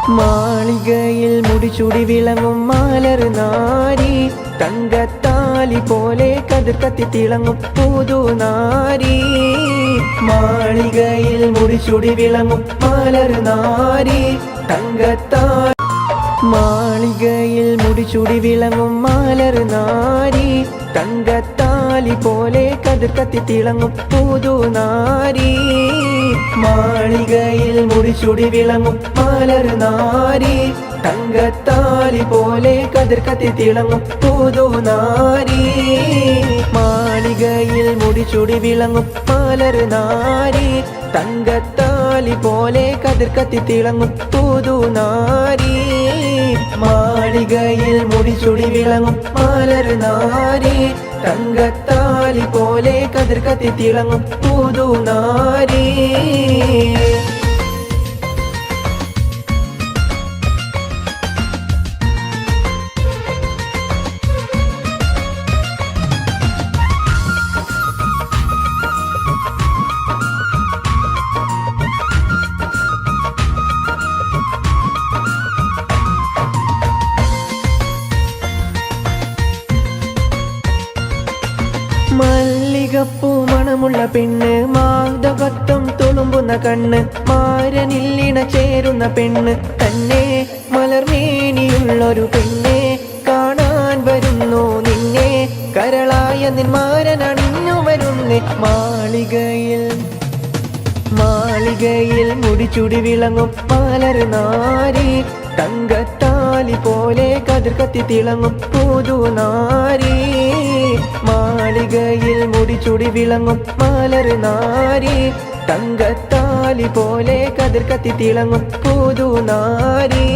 മാളികയിൽ മുടിചുടി വിളങ്ങും മാലർ നാരി, തങ്കത്താലി പോലെ കതിർ കത്തി തിളങ്ങും പുതു നാരി. മാളികയിൽ മുടിചുടി വിളങ്ങും മാലർ നാരി, തങ്കത്താലി. മാളികയിൽ മുടിചുടി വിളങ്ങും മാലർ നാരി, തങ്കത്താലി പോലെ കതിർ കത്തി തിളങ്ങും പുതു നാരി. മാളികയിൽ മുടിചുടി വിളങ്ങും മാലർ നാരി, തങ്കത്താലി പോലെ കതിർ കത്തി തിളങ്ങും പുതു നാരി. മാളികയിൽ മുടിചുടി വിളങ്ങും മാലർ നാരി, തങ്കത്താലി പോലെ കതിർ കത്തി തിളങ്ങും പുതു നാരി. മാളികയിൽ മുടിചുടി വിളങ്ങും മാലർ നാരി, തങ്കത്താലി പോലെ കതിർ കത്തി തിളങ്ങും പുതു നാരി. മല്ലികപ്പൂ മണമുള്ള പെണ്ണ്, മാധവത്വം തുളുമ്പുന്ന കണ്ണ്, മാരനില്ലിണ ചേരുന്ന പെണ്ണ് തന്നെ, മലർമേനിയുള്ളൊരു പെണ്ണെ കാണാൻ വരുന്നു നിന്നെ, കരളായ നിന്മാരനണിഞ്ഞു വരുന്നേ. മാളികയിൽ മുടിചുടി വിളങ്ങും മാലർ നാരി, തങ്കത്താലി പോലെ കതിർ കത്തി തിളങ്ങും പുതു നാരി. മാളികയിൽ മുടിചുടി വിളങ്ങും മാലർ നാരി, തങ്കത്താലി പോലെ കതിർ കത്തി തിളങ്ങും പുതു നാരി.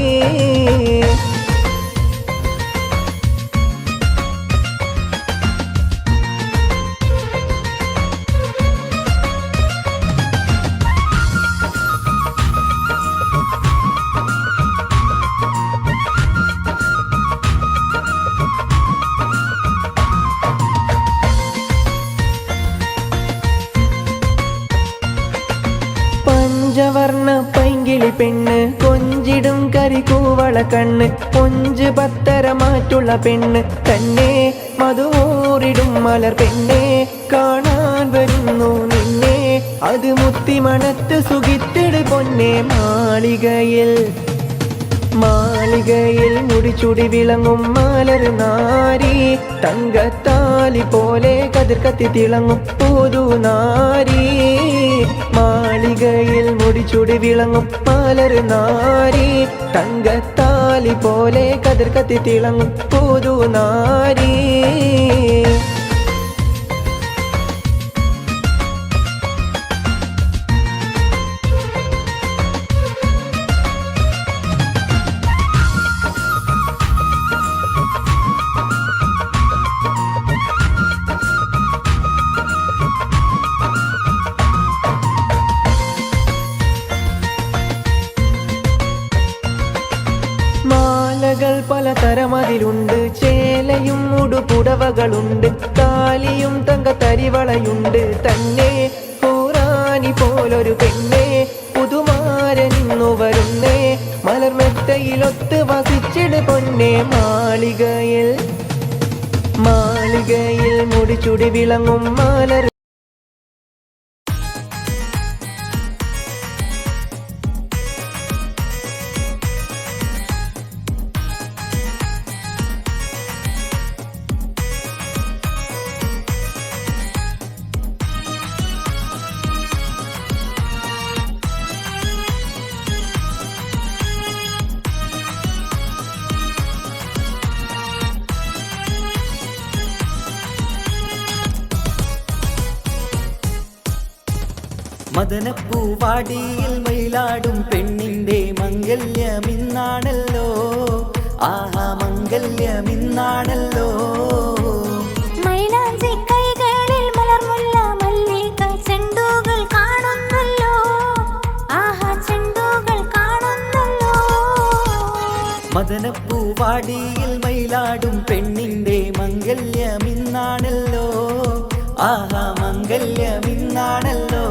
പഞ്ചവർണ്ണ പൈങ്കിളി പെണ്ണ്, കൊഞ്ചിടും കരികൂവള കണ്ണ്, കൊഞ്ച് പത്തര മാറ്റുള്ള പെണ്ണ് തന്നെ, മധുവൂറിടും മലർ പെണ്ണെ കാണാൻ വരുന്നു നിന്നെ, അത് മുത്തിമണത്ത് സുഖിത്തിട് പൊന്നെ. മാളികയിൽ മുടിചുടി വിളങ്ങും മാലർ നാരി, തങ്കത്താലി പോലെ കതിർ കത്തി തിളങ്ങും പുതു നാരി. മാളികയിൽ മുടിചുടി വിളങ്ങും മാലർ നാരി, തങ്കത്താലി പോലെ കതിർ കത്തി തിളങ്ങും പുതു നാരി. മാലകൾ പലതരമതിലുണ്ട്, ചേലയും ഉടുപുടവകളുണ്ട്, താലിയും തങ്കത്തരിവളയുണ്ട് തന്നെ, പൂറാനി പോലൊരു പെണ്ണെ പുതുമാരനിന്നു വരുന്നേ, മലർമെത്തയിലൊത്ത് വസിച്ചിട് പൊന്നെ. മാളികയിൽ മുടിചുടി വിളങ്ങും മാലർ. മദനപ്പൂവാടിയിൽ മയിലാടും പെണ്ണിന്റെ മംഗല്യമിന്നാണല്ലോ, ആഹാ മംഗല്യമിന്നാണല്ലോ. മൈലാഞ്ചി കൈകളിൽ മലർമുല്ല മല്ലിക ചെണ്ടുകൾ കാണുന്നല്ലോ, ആഹാ ചെണ്ടുകൾ കാണുന്നല്ലോ. മദനപ്പൂവാടിയിൽ മയിലാടും പെണ്ണിന്റെ മംഗല്യമിന്നാണല്ലോ, ആഹാ മംഗല്യമിന്നാണല്ലോ.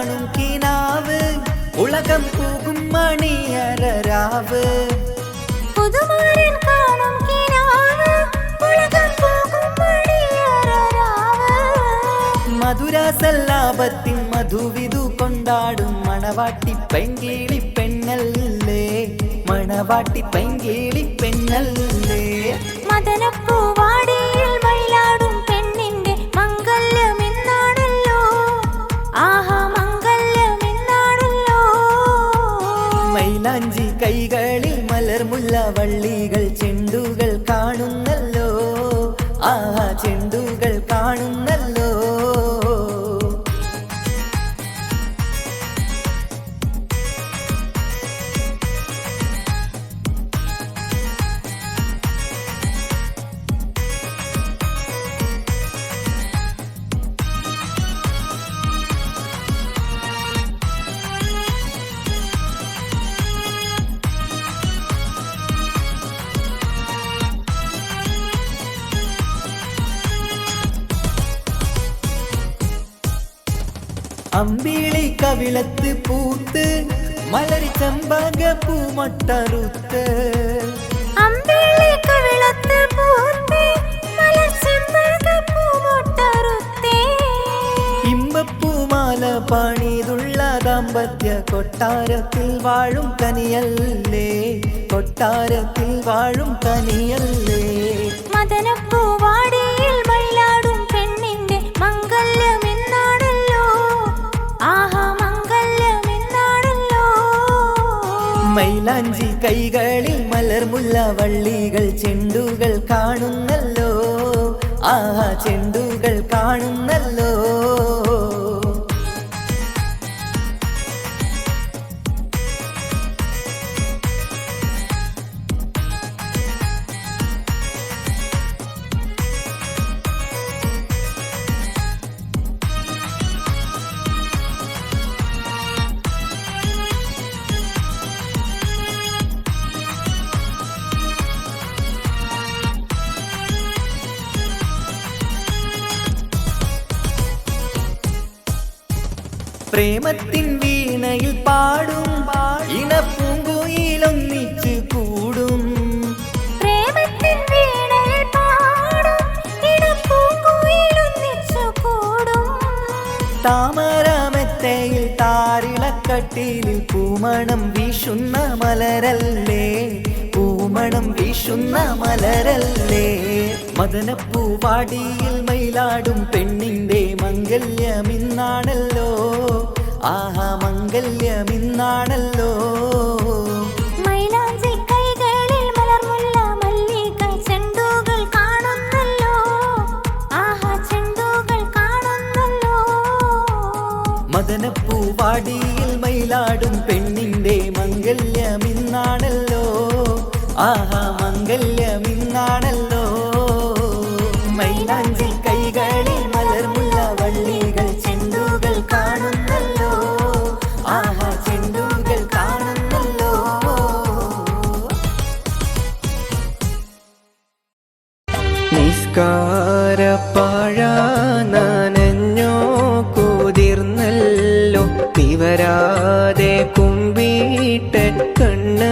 കാണും കിനാവ് ഉലകം പോകും മണിയരാവ് പുതുമാരൻ കാണും കിനാവ് ഉലകം പോകും മണിയരാവ് മധുരാസല്ലാപത്തിൻ മധുവിധു കൊണ്ടാടും മണവാട്ടി പൈങ്കിളി പെണ്ണല്ലേ മണവാട്ടി പൈങ്കിളി പെണ്ണല്ലേ മദനപ്പൂവാടിയിൽ മയിലാടും പെണ്ണിന്റെ മംഗല്യമെന്നാണല്ലോ ആഹാ മംഗല്യമെന്നാണല്ലോ മൈലാഞ്ചി കൈകളിൽ മലർമുല്ല വള്ളികൾ ചെണ്ടുകൾ കാണുന്നല്ലോ ആഹാ ചെണ്ടുകൾ കാണുന്നല്ലോ അമ്പിളി കവിളത്ത് പൂത്ത് മലരി ചമ്പക പൂമൊട്ടറുത്ത് അമ്പിളി കവിളത്ത് പൂത്ത് മലർ ചെമ്പക പൂമൊട്ടറുത്തേ ഇമ്പപ്പൂമാല പണിതുള്ള ദാമ്പത്യ കൊട്ടാരത്തിൽ വാഴും കനിയല്ലേ കൊട്ടാരത്തിൽ വാഴും കനിയല്ലേ മദനപ്പൂവാടിയിൽ മയിലാടും പെണ്ണിന്റെ മംഗല്യമെന്നാണല്ലോ ആഹാ മംഗല്യമെന്നാണല്ലോ മൈലാഞ്ചി കൈകളിൽ മലർമുല്ല വള്ളികൾ ചെണ്ടുകൾ കാണുന്നല്ലോ ആഹാ ചെണ്ടുകൾ കാണുന്നല്ലോ പ്രേമത്തിൻ വീണയിൽ പാടും ഇണപ്പൂങ്കുയിലൊന്നിച്ചു കൂടും പ്രേമത്തിൻ വീണയിൽ പാടും ഇണപ്പൂങ്കുയിലൊന്നിച്ചു കൂടും താമരമെത്തയിൽ താരിളക്കട്ടിലിൽ പൂമണം വീശുന്ന മലരല്ലേ പൂമണം വീശുന്ന മലരല്ലേ മദനപ്പൂവാടിയിൽ മയിലാടും പെണ്ണിന്റെ മംഗല്യമിന്നാണല്ലോ ആഹാ മംഗല്യമിന്നാണല്ലോ മൈലാഞ്ചി കൈകളിൽ മലർമുല്ല മല്ലിക ചെണ്ടുകൾ കാണുന്നല്ലോ ആഹാ ചെണ്ടുകൾ കാണുന്നല്ലോ മദനപ്പൂവാടിയിൽ മയിലാടും പെണ്ണിന്റെ മംഗല്യമിന്നാണല്ലോ ആഹാ മംഗല്യമിന്നാണല്ലോ മൈലാഞ്ചി കൈകളിൽ മലർമുല്ല വള്ളികൾ ചെണ്ടുകൾ കാണുന്നല്ലോ ആഹാ ചെണ്ടുകൾ കാണുന്നല്ലോ നിസ്കാരപ്പാഴ നനഞ്ഞോ കുതിർന്നല്ലോ നിവരാതെ കുമ്പിട്ട കണ്ണ്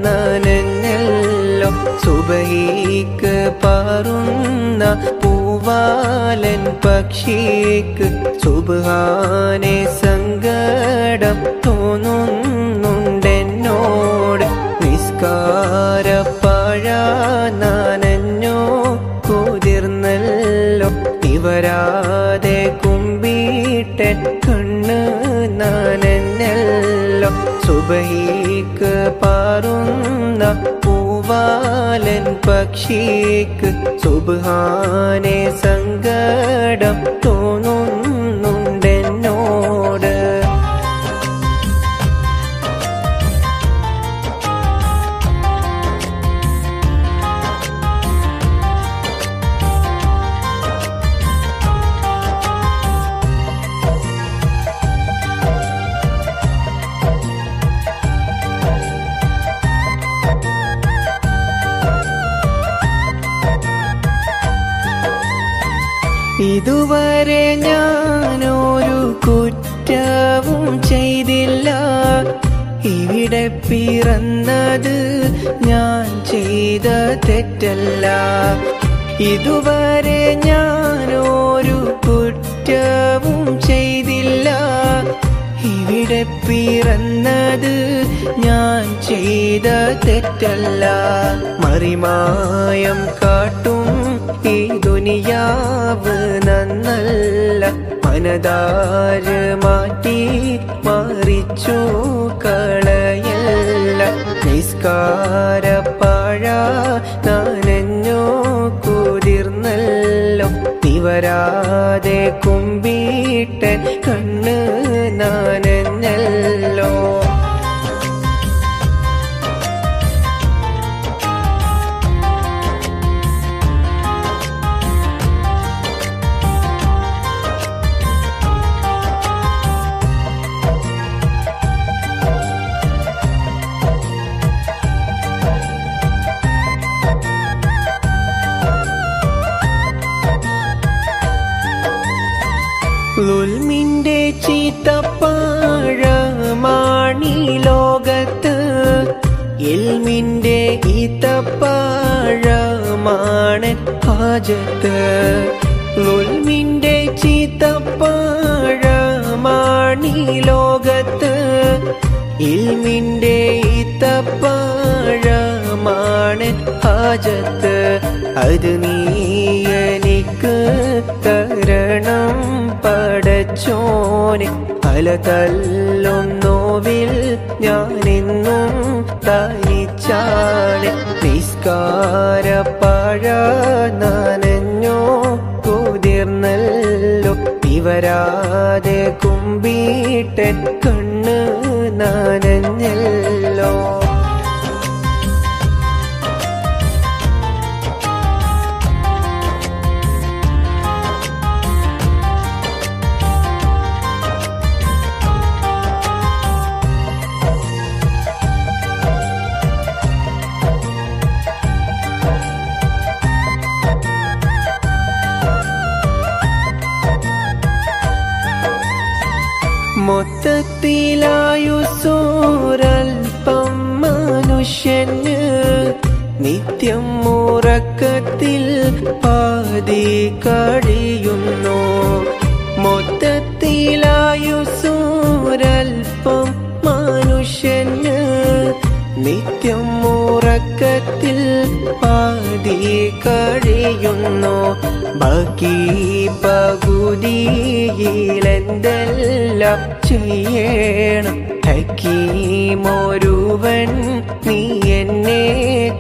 നനഞ്ഞല്ലോ സുബഹിക്ക് പാറുന്ന പൂവാലൻ പക്ഷിക്ക് സുബ്ഹാനെ സങ്കടം തോന്നുന്നുണ്ടെന്നോട് നിസ്കാരപ്പാഴ നനഞ്ഞോ കുതിർന്നല്ലോ ഇവരാതെ കുമ്പിട്ട കണ്ണ് നനഞ്ഞല്ലോ സുബഹിക്ക് പാറുന്ന പൂവാലൻ പക്ഷിക്ക് സുബ്ഹാനെ സങ്കടം തോന്നുന്നുണ്ടെന്നോട് ഇതുവരെ ഞാനൊരു കുറ്റം കുറ്റവും ചെയ്തില്ല. ഇവിടെ പിറന്നത് ഞാൻ ചെയ്ത തെറ്റല്ല. ഇതുവരെ ഞാനൊരു കുറ്റവും ചെയ്തില്ല. ഇവിടെ പിറന്നത് ഞാൻ ചെയ്ത തെറ്റല്ല. മറിമായം കാട്ടും ഈ ദുനിയാവ് നന്നല്ല. മനതാര് മാറ്റി മറിച്ചു കളയല്ല. നിസ്കാരപ്പാഴ നനഞ്ഞു കുതിർന്നല്ലോ. നിവരാതെ കുമ്പിട്ടൻ കണ്ണ് നനഞ്ഞല്ലോ. ഉൽമിന്റെ ചീത്തപ്പാഴമാണീ ലോകത്ത്. ഇൽമിന്റെ ഈത്തപ്പാഴമാണ് ഹാജത്ത്. ഉൽമിന്റെ ചീത്തപ്പാഴമാണീ ലോകത്ത്. ഇൽമിന്റെ ഈത്തപ്പാഴമാണ് ഹാജത്ത്. അത് നീ എനിക്ക് തരണം പടച്ചോനെ. അലതല്ലും നോവിൽ ഞാനെന്നും തനിച്ചാണ്. നിസ്കാരപ്പാഴ നനഞ്ഞോ കുതിർന്നല്ലോ. ഇവരാതെ കുമ്പിട്ടൻ കണ്ണ് നനഞ്ഞല്ലോ. മൊത്തത്തിലായുസോരൽപ്പം മനുഷ്യന് നിത്യം ഉറക്കത്തിൽ പാതി കഴിയുന്നു. മൊത്തത്തിലായുസോരൽപ്പം മനുഷ്യന് നിത്യം ഉറക്കത്തിൽ പാതി കഴിയുന്നു. ബാക്കി പകുതിയിലെന്തെല്ലാം ചെയ്യണം. ഹക്കീമൊരുവൻ നീ എന്നെ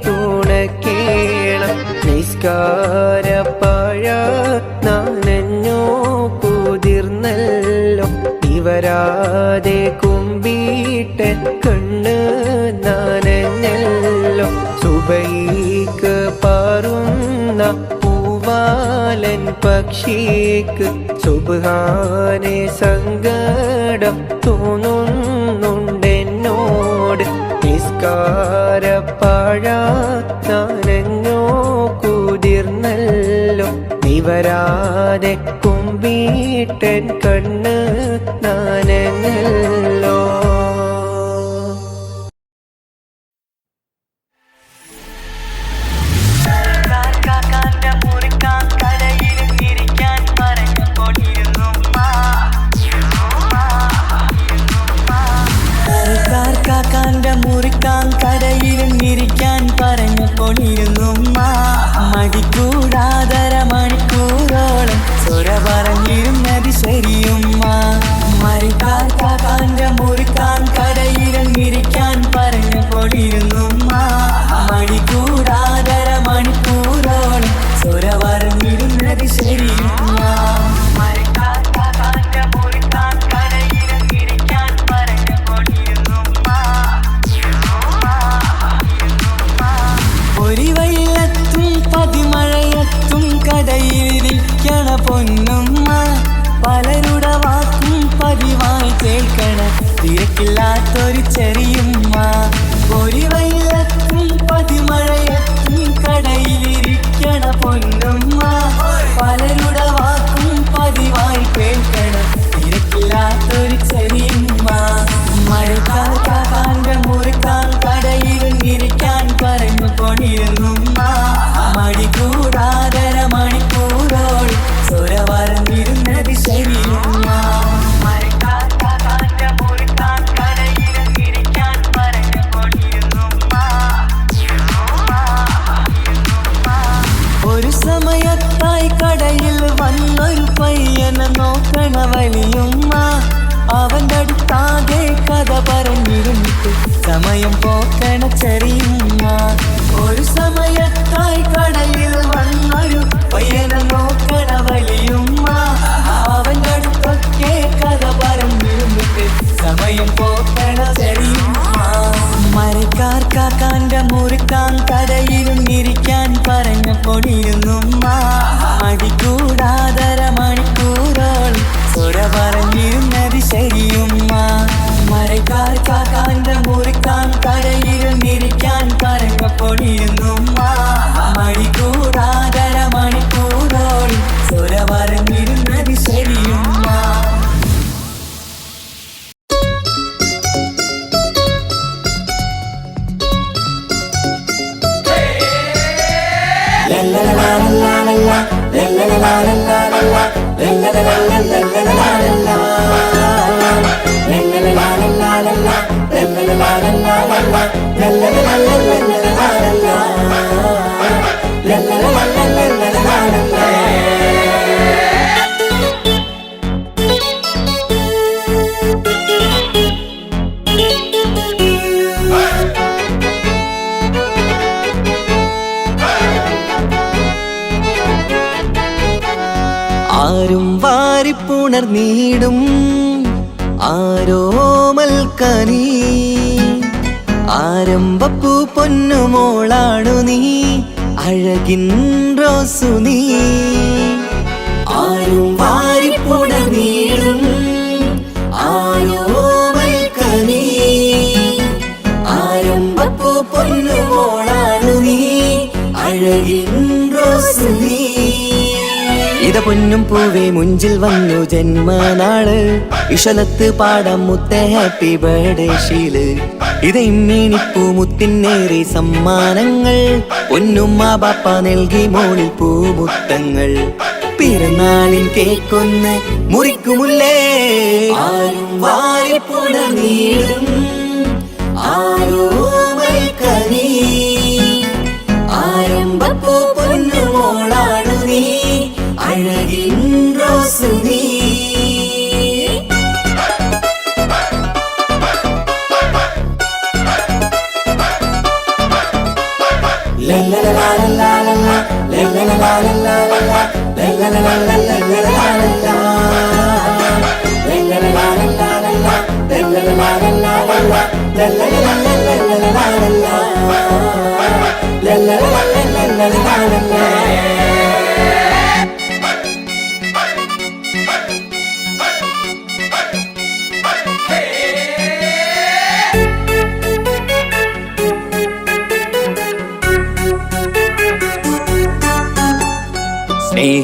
തുണക്കേണം. നിസ്കാരപ്പാഴ നനഞ്ഞോ കുതിർന്നല്ലോ. ഇവരാതെ കുമ്പിട്ടൻ കണ്ണ് നനഞ്ഞല്ലോ. സുബൈക്ക് പാറുന്ന പൂവാലൻ പക്ഷിക്ക് സുബ്ഹാനെ സങ്കടം തോന്നുന്നുണ്ടെന്നോട്. നിസ്കാരപ്പാഴ നനഞ്ഞോ കുതിർന്നല്ലോ. നിവരാതെ കുമ്പിട്ടൻ കണ്ണ് നനഞ്ഞല്ലോ. മുറിക്കാൻ കടയിരുന്നിരിക്കാൻ പറഞ്ഞപ്പോളിരുന്നുമ്മ. മടിക്കൂടാതര മണിക്കൂറോളം സ്വര പറഞ്ഞിരുന്നത് ശരിയുമ്മ. മരിക്കാന്റെ മുറിക്കാൻ കടയിരുന്നിരിക്കാൻ പറഞ്ഞപ്പോളിരുന്നുമ്മ. മടിക്കൂടാതര മണിക്കൂറോളം സ്വര പറഞ്ഞിരുന്നത് ശരിയുമ്മ. കടയിലിരിക്കണ പൊന്നുമ്മ. പലരുടെ വാക്കും പതിവായി കേൾക്കണ തിരക്കില്ലാത്തൊരു ചെറിയുമ്മ. ഒരു വൈലത്തും പതിമഴയത്തും കടയിലിരിക്കണ പൊന്നുമ്മ. പലരുടെ വാക്കും പതിവായി കേൾക്കണ തിരക്കില്ലാത്തൊരു പറഞ്ഞുകൊണ്ടിരുന്നു മടി കൂടാതര മണിക്കൂറോട് സ്വര പറഞ്ഞിരുന്നത് ശരിയുമ്മ ഒരു സമയത്തായി കടയിൽ വന്നൊരു പയ്യനെ നോക്കണ വലിയുമ്മ അവൻ്റെ അടുത്താകെ കഥ പറഞ്ഞിരുന്നിട്ട് സമയം പോക്കണ ചെറിയുമ്മ ഒരു സമയത്തായി കടയിൽ വന്നൊരു പയ്യനെ നോക്കണ വലിയുമ്മ അവൻ്റെ അടുത്തൊക്കെ കഥ പറഞ്ഞിരുന്നിട്ട് സമയം പോക്കണ ചെറിയുമ്മ മരക്കാർക്കാക്കാൻ്റെ മുറുക്കാൻ കടയിരുന്നിരിക്കാൻ പറഞ്ഞപ്പോടിരുന്നുമ്മ മടികൂടാതര മണിക്കൂറോൾ സ്വര പറഞ്ഞിരുന്നത് ശരിയുമ്മ മരക്കാർക്കാക്കാൻ്റെ മുറുക്കാൻ കടയിരുന്നിരിക്കാൻ പറഞ്ഞപ്പോടിരുന്നുമ്മ മടികൂടാതര മണിക്കൂറോൾ സ്വര പറഞ്ഞിരുന്നത് ശരിയുമ്മ ആരും വാരിപ്പുണർന്നീടും ആരോമൽക്കനി ആരംഭപ്പൂ പൊന്നുമോളാണു നീ അഴകിൻ റോസു നീ ആരും വാരിപ്പുണർന്നീടും ആരോമൽക്കനി ആരംഭപ്പൂ പൊന്നുമോളാണു നീ അഴകിൻ റോസു നീ ഇത പൊന്നും പൂവേ മുഞ്ചിൽ വന്നു ജന്മനാള് ഇഷലത്ത് പാടം മുത്ത ഹാപ്പി ബർത്ത്ഡേ ഷീല് ഇത് ഇമ്മീണിപ്പൂ മുത്തിനേറെ സമ്മാനങ്ങൾ പൊന്നുമ്മ ബാപ്പ നൽകി മോളിൽ പൂമുത്തങ്ങൾ പിറന്നാളിൻ കേക്കൊന്ന് മുറിക്കുമുല്ലേ ആരും വാരിപ്പുണർന്നീടും ആരോമൽക്കനി ആരംഭപ്പൂ പൊന്നുമോളാണു നീ അഴകിൻ റോസു നീ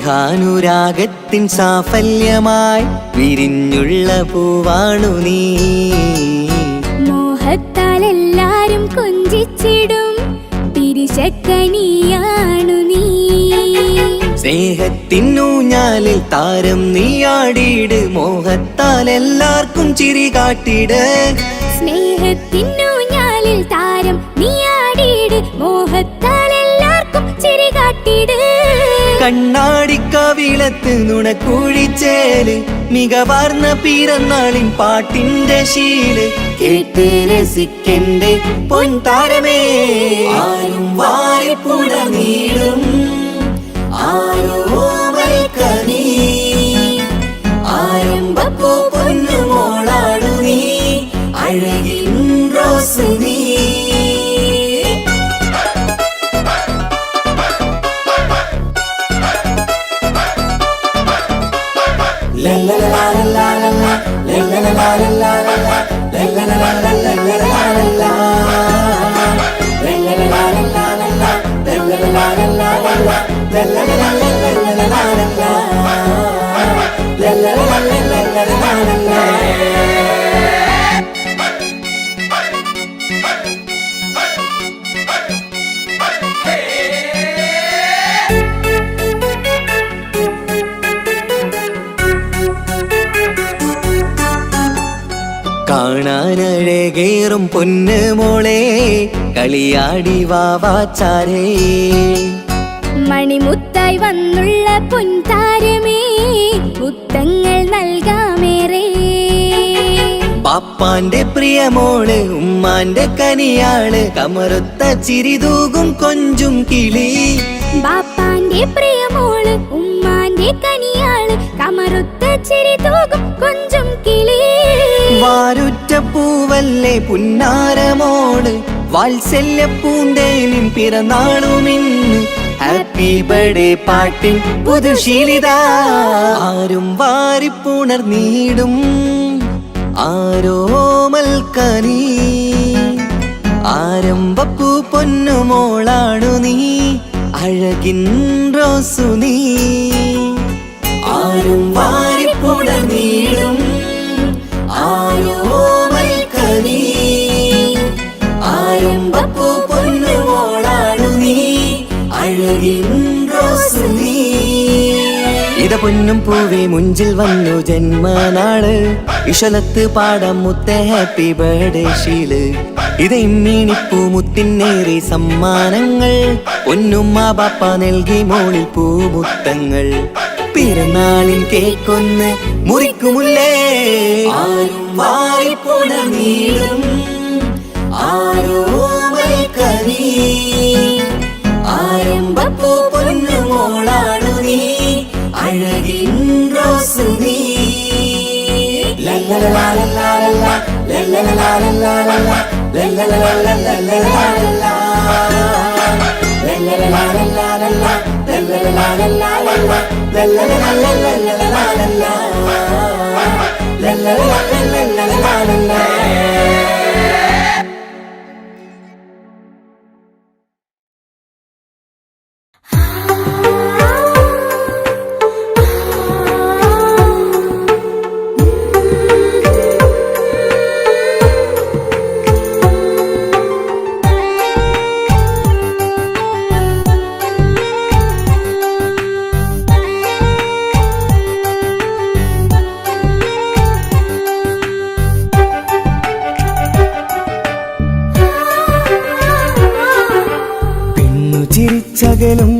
സ്നേഹാനുരാഗത്തിൻ സാഫല്യമായി വിരിഞ്ഞുള്ള പൂവാണു നീ മോഹത്താൽ എല്ലാരും കൊഞ്ചിച്ചിടും പിരിശക്കനിയാണു നീ സ്നേഹത്തിനൂഞ്ഞാലിൽ താരം നീയാടിയിട് മോഹത്താൽ എല്ലാവർക്കും ചിരി കാട്ടിട് സ്നേഹത്തിനൂഞ്ഞാലിൽ താരം നീയാടിയിട് മോഹത്താൽ എല്ലാവർക്കും ചിരി കാട്ടിട് കണ്ണാടിക്കവിളത്ത് നുണക്കുഴിച്ചേല് മികവാർന്ന പിറന്നാളിൻ പാട്ടിന്റെ ശീല് കേട്ട് രസിക്കണ്ടേ പൊൻതാരമേ ആരും വാരിപ്പുണർന്നീടും ആരോമൽക്കനി ആരംഭപ്പൂ പൊന്നുമോളാണു നീ അഴകിൻ റോസു നീ കാണാനഴകേറും പൊന്ന് മോളെ കളിയാടി വാവാച്ചാരേ മണിമുത്തായി വന്നുള്ള പൊൻതാരമേ മുത്തങ്ങൾ നൽകാമേറെ പാപ്പാന്റെ പ്രിയമോള് ഉമ്മാന്റെ കനിയാള് കമറുത്ത ചിരിതൂകും കൊഞ്ചും കിളി ബാപ്പാന്റെ പ്രിയമോള് ഉമ്മാന്റെ കനിയാള് കമറുത്ത ചിരി തൂകും കൊഞ്ചും കിളി വാരുറ്റ പൂവല്ലേ പുന്നാരമോള് വാത്സല്യ പൂന്തേനിൻ പിറന്നാളുമിന്ന് ഹാപ്പി ബർത്ത്ഡേ പാട്ടിൻ പുതുശീലിത ആരും വാരിപ്പുണർന്നീടും ആരോമൽക്കനി ആരംഭപ്പൂ പൊന്നുമോളാണു നീ അഴകിൻ റോസു നീ ആരും വാരിപ്പുണർന്നീടും ആരോമൽക്കനി ആരംഭപ്പൂ പൊന്നുമോളാണു നീ അഴകിൻ റോസു നീ ഇത പൊന്നും പൂവേ മുഞ്ചിൽ വന്നു ജന്മനാള് ഇശലത്ത് പാടം മുത്ത ഹാപ്പി ബർത്ത്ഡേ ഷീല് ഇത് ഇമ്മീണിപ്പൂ മുത്തിനേറി സമ്മാനങ്ങൾ പൊന്നുമ്മ ബാപ്പ നൽകി മോളിൽ പൂമുത്തങ്ങൾ പിറന്നാളിൻ കേക്കൊന്ന് മുറിക്കുമുല്ലേ ആരും വാരിപ്പുണർന്നീടും ആരോമൽക്കനി ആരംഭപ്പൂ പൊന്നുമോളാണു നീ അഴകിൻ റോസു നീ ലല്ലലലാലലാലലാ ലല്ലലലാലലാലലാ ലല്ലലലാലലാലലാ ലല്ലലലാലലാലലാ ലല്ലലലാലലാലലാ ലല്ലലലാലലാലലാ ലല്ലലലാലലാലലാ ചിരിച്ചകലും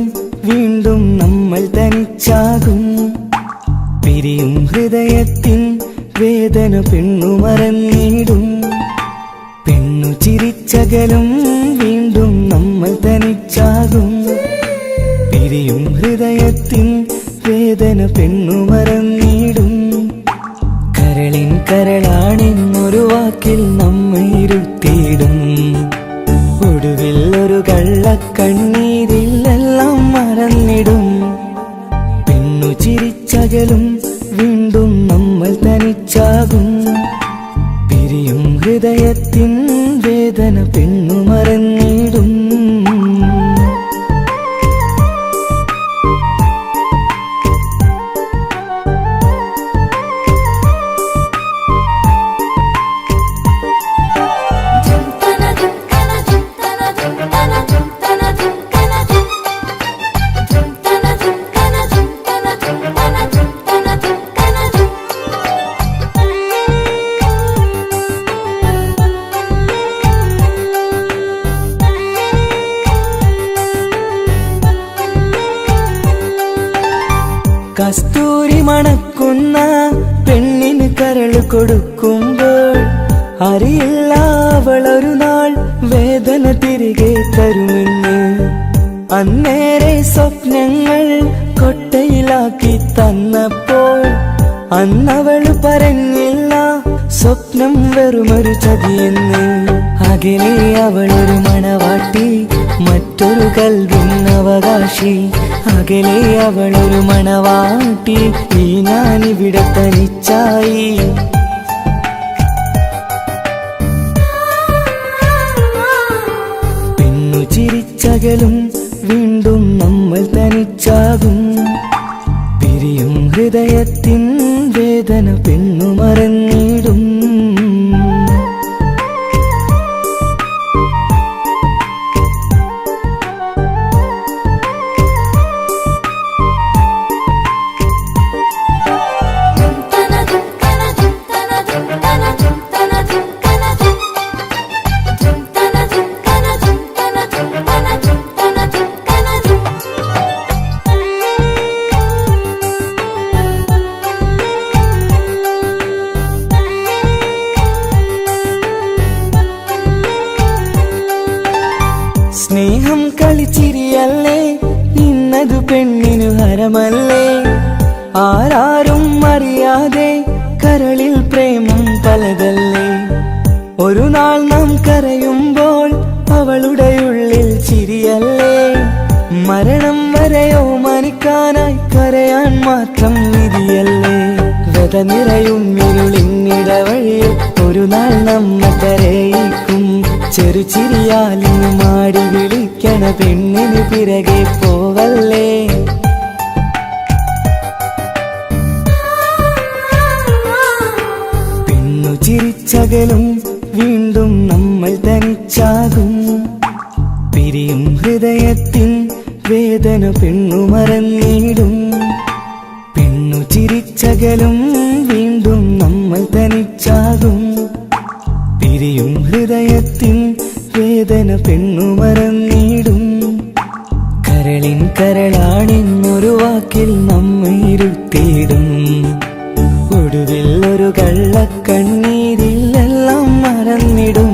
വീണ്ടും നമ്മൾ തനിച്ചാകും പിരിയും ഹൃദയത്തിൻ വേദന പെണ്ണു മറന്നിടും പെണ്ണു ചിരിച്ചകലും വീണ്ടും നമ്മൾ തനിച്ചാകും പിരിയും ഹൃദയത്തിൻ വേദന പെണ്ണു മറന്നിടും കരളിൻ കരളാണെന്നൊരു വാക്കിൽ നമ്മെ ഇരുത്തിയിടും ഒടുവിൽ ഒരു കള്ളക്കണ്ണീരിലെല്ലാം മറന്നിടും പെണ്ണു ചിരിച്ചകലും വീണ്ടും നമ്മൾ തനിച്ചാകും പിരിയും ഹൃദയത്തിൻ വേദന പെണ്ണു മറന്നിടും കസ്തൂരി മണക്കുന്ന പെണ്ണിന് കരള് കൊടുക്കുമ്പോൾ അറിയില്ല അവളൊരു നാൾ വേദന തിരികെ തരുമെന്ന് അന്നേരെ സ്വപ്നങ്ങൾ കൊട്ടയിലാക്കി തന്നപ്പോൾ അന്നവള് പറഞ്ഞില്ല സ്വപ്നം വെറുമൊരു ചതിയെന്ന് അകലെ അവളൊരു മണവാട്ടി മറ്റൊരു കൽവിൻ അവകാശി അകലെ അവളൊരു മണവാട്ടി ഈ ഞാനിവിടെ തനിച്ചായി പെണ്ണു ചിരിച്ചകലും വീണ്ടും നമ്മൾ തനിച്ചാകും പിരിയും ഹൃദയത്തിൻ വേദന പെണ്ണു മറന്നിടും തന സ്നേഹം കളിച്ചിരിയല്ലേ, ഇന്നതു പെണ്ണിനു ഹരമല്ലേ. ആരാരും അറിയാതെ കരളിൽ പ്രേമം പലതല്ലേ. ഒരു നാൾ നാം കരയുമ്പോൾ അവളുടെ ഉള്ളിൽ ചിരിയല്ലേ. മരണം വരെയോ മനിക്കാനായി കരയാൻ മാത്രം വിധിയല്ലേ. വ്യത നിറയും ഇരുളിന്നിടവഴിയിൽ ഒരു നാൾ നമ്മ കരയിക്കും. ചെറുചിരിയാലിന് മാടി വിളിക്കണ പെണ്ണിന് പിറകെ പോവല്ലേ. പെണ്ണു ചിരിച്ചകലും വീണ്ടും നമ്മൾ തനിച്ചാകും. പിരിയും ഹൃദയത്തിൻ വേദന പെണ്ണു മറന്നിടും. പെണ്ണു ചിരിച്ചകലും വീണ്ടും നമ്മൾ തനിച്ചാകും. പിരിയും ഹൃദയത്തിൻ വേദന പെണ്ണു മറന്നിടും. കരളിൻ കരളാണെന്നൊരു വാക്കിൽ നമ്മെ ഇരുത്തിയിടും. ഒടുവിൽ ഒരു കള്ളക്കണ്ണീരിലെല്ലാം മറന്നിടും.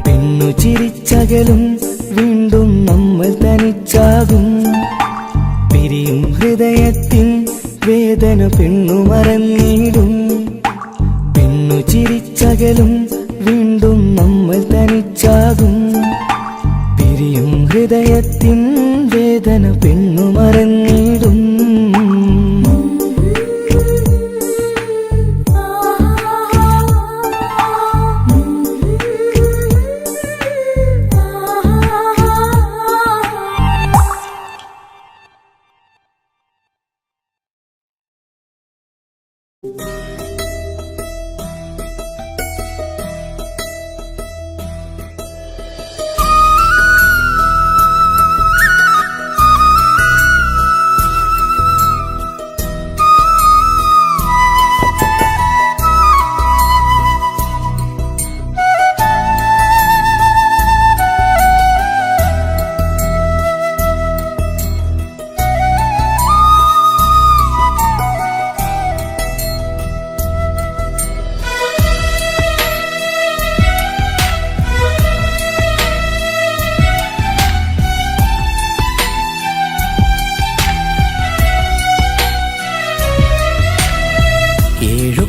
പെണ്ണു ചിരിച്ചകലും വീണ്ടും നമ്മൾ തനിച്ചാകും. പിരിയും ഹൃദയത്തിൻ വേദന പെണ്ണു മറന്നിടും. പെണ്ണു ചിരിച്ചകലും വീണ്ടും നമ്മൾ തനിച്ചാകും. പിരിയും ഹൃദയത്തിൻ വേദന പെണ്ണു മറന്നിടും.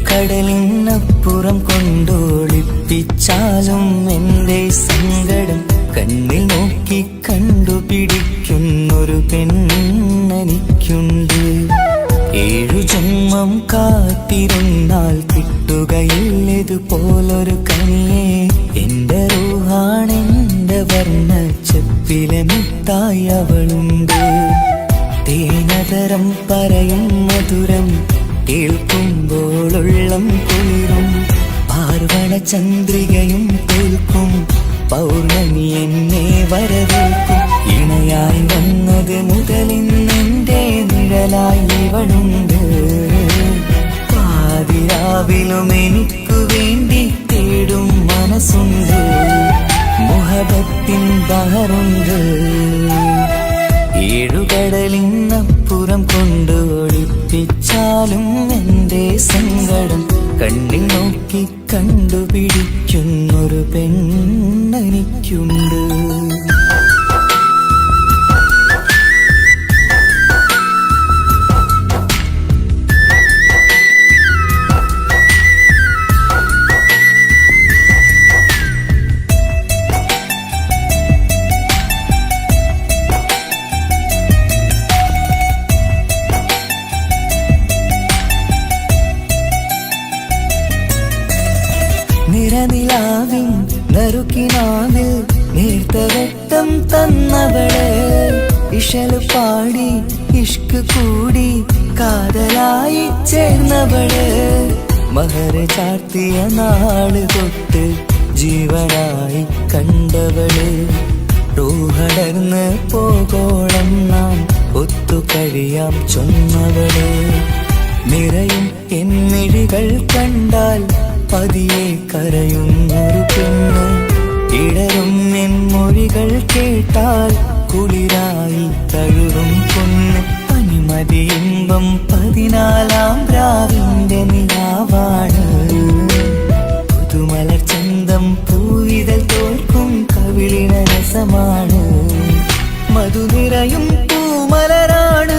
കടലിനപ്പുറം കൊണ്ടോളിപ്പിച്ചാലും എന്റെ സങ്കടം കണ്ണിൽ നോക്കി കണ്ടുപിടിക്കുന്നൊരു പെണ്ണെനിക്കുണ്ട്. 7 ജന്മം കാത്തിരുന്നാൽ കിട്ടുകയില്ലതുപോലൊരു കനിയെ. എന്റെ റൂഹാണെന്റെ വർണ്ണച്ചപ്പിലെ മിഠായി അവളുണ്ട്. തേനതരം പറയും മധുരം കേൾക്കുമ്പോളുള്ളം കുളിരും. പാർവണ ചന്ദ്രികയും തോൽക്കും, പൗർണമി എന്നെ വരവേൽക്കും. ഇണയായി വന്നത് മുതലിന്നെന്റെ നിഴലായി ഇവളുണ്ട്. പാതിരാവിലും എനിക്കു വേണ്ടി തേടും മനസ്സുണ്ട്. മുഹബത്തിൻ ബഹറുണ്ട്. 7 കടലിനപ്പുറം കൊണ്ടോളിപ്പിച്ചാലും എന്റെ സങ്കടം കണ്ണിൽ നോക്കി കണ്ടുപിടിക്കുന്നൊരു പെണ്ണെനിക്കുണ്ട്. നിറനിലാവിൻ നറുക്കിനാവിൽ നേർത്ത വെട്ടം തന്നവള്. ഇശല് പാടി ഇഷ്ക് കൂടി കാതലായി ചേർന്നവള്. മഹർ ചാർത്തിയ നാള് തൊട്ട് ജീവനായി കണ്ടവള്. റൂഹടർന്ന് പോകോളം നാം ഒത്തു കഴിയാം ചൊന്നവള്. നിറയും എന്നിഴികൾ കണ്ടാൽ പതിയെ കരയുന്നൊരു പെണ്ണ്. ഇടറും എൻ മൊഴികൾ കേട്ടാൽ കുളിരായി തഴുകും പൊന്ന്. പനിമതിയിമ്പം 14-ാം രാവിന്റെ നിലാവാണ്. പുതുമലർ ചന്തം പൂവിതൽ തോൽക്കും കവിളിന രസ രസമാണ്. മധു നിറയും പൂമലരാണ്,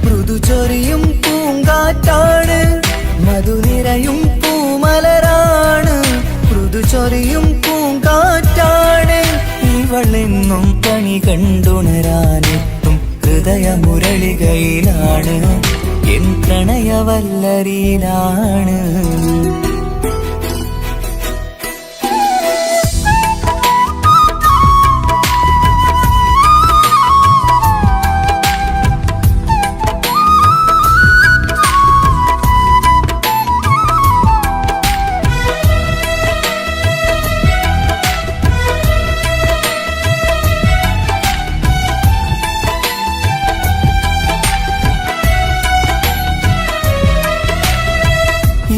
മൃദു ചൊരിയും പൂങ്കാറ്റാണ്. മധു നിറയും പൂമലരാണ്, മൃദു ചൊരിയും പൂങ്കാറ്റാണ്. ഇവളെന്നും കണി കണ്ടുണരാനെത്തും ഹൃദയമുരളികയിലാണ്, എൻ പ്രണയവല്ലരിയിലാണ്.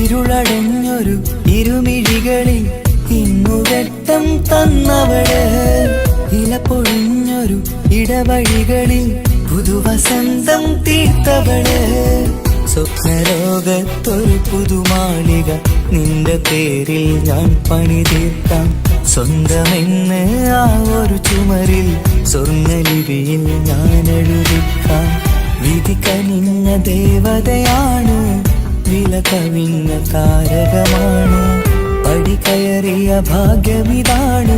ഇരുളടഞ്ഞൊരു ഇരുമിഴികളിൽ ഇന്നു വെട്ടം തന്നവള്, ഇല പൊഴിഞ്ഞൊരു ഇടവഴികളിൽ പുതുവസന്തം തീർത്തവള്. സ്വപ്നലോകത്തൊരു പുതുമാളിക നിന്റെ പേരിൽ ഞാൻ പണി തീർക്കാം. സ്വന്തമെന്ന് ആ ഒരു ചുമരിൽ സ്വർണ്ണലിപിയിൽ ഞാൻ എഴുതിക്കാം. വിധി കനിഞ്ഞ ദേവതയാണ്, വില കവിഞ്ഞ താരകമാണ്. പടി കയറിയ ഭാഗ്യമിതാണ്,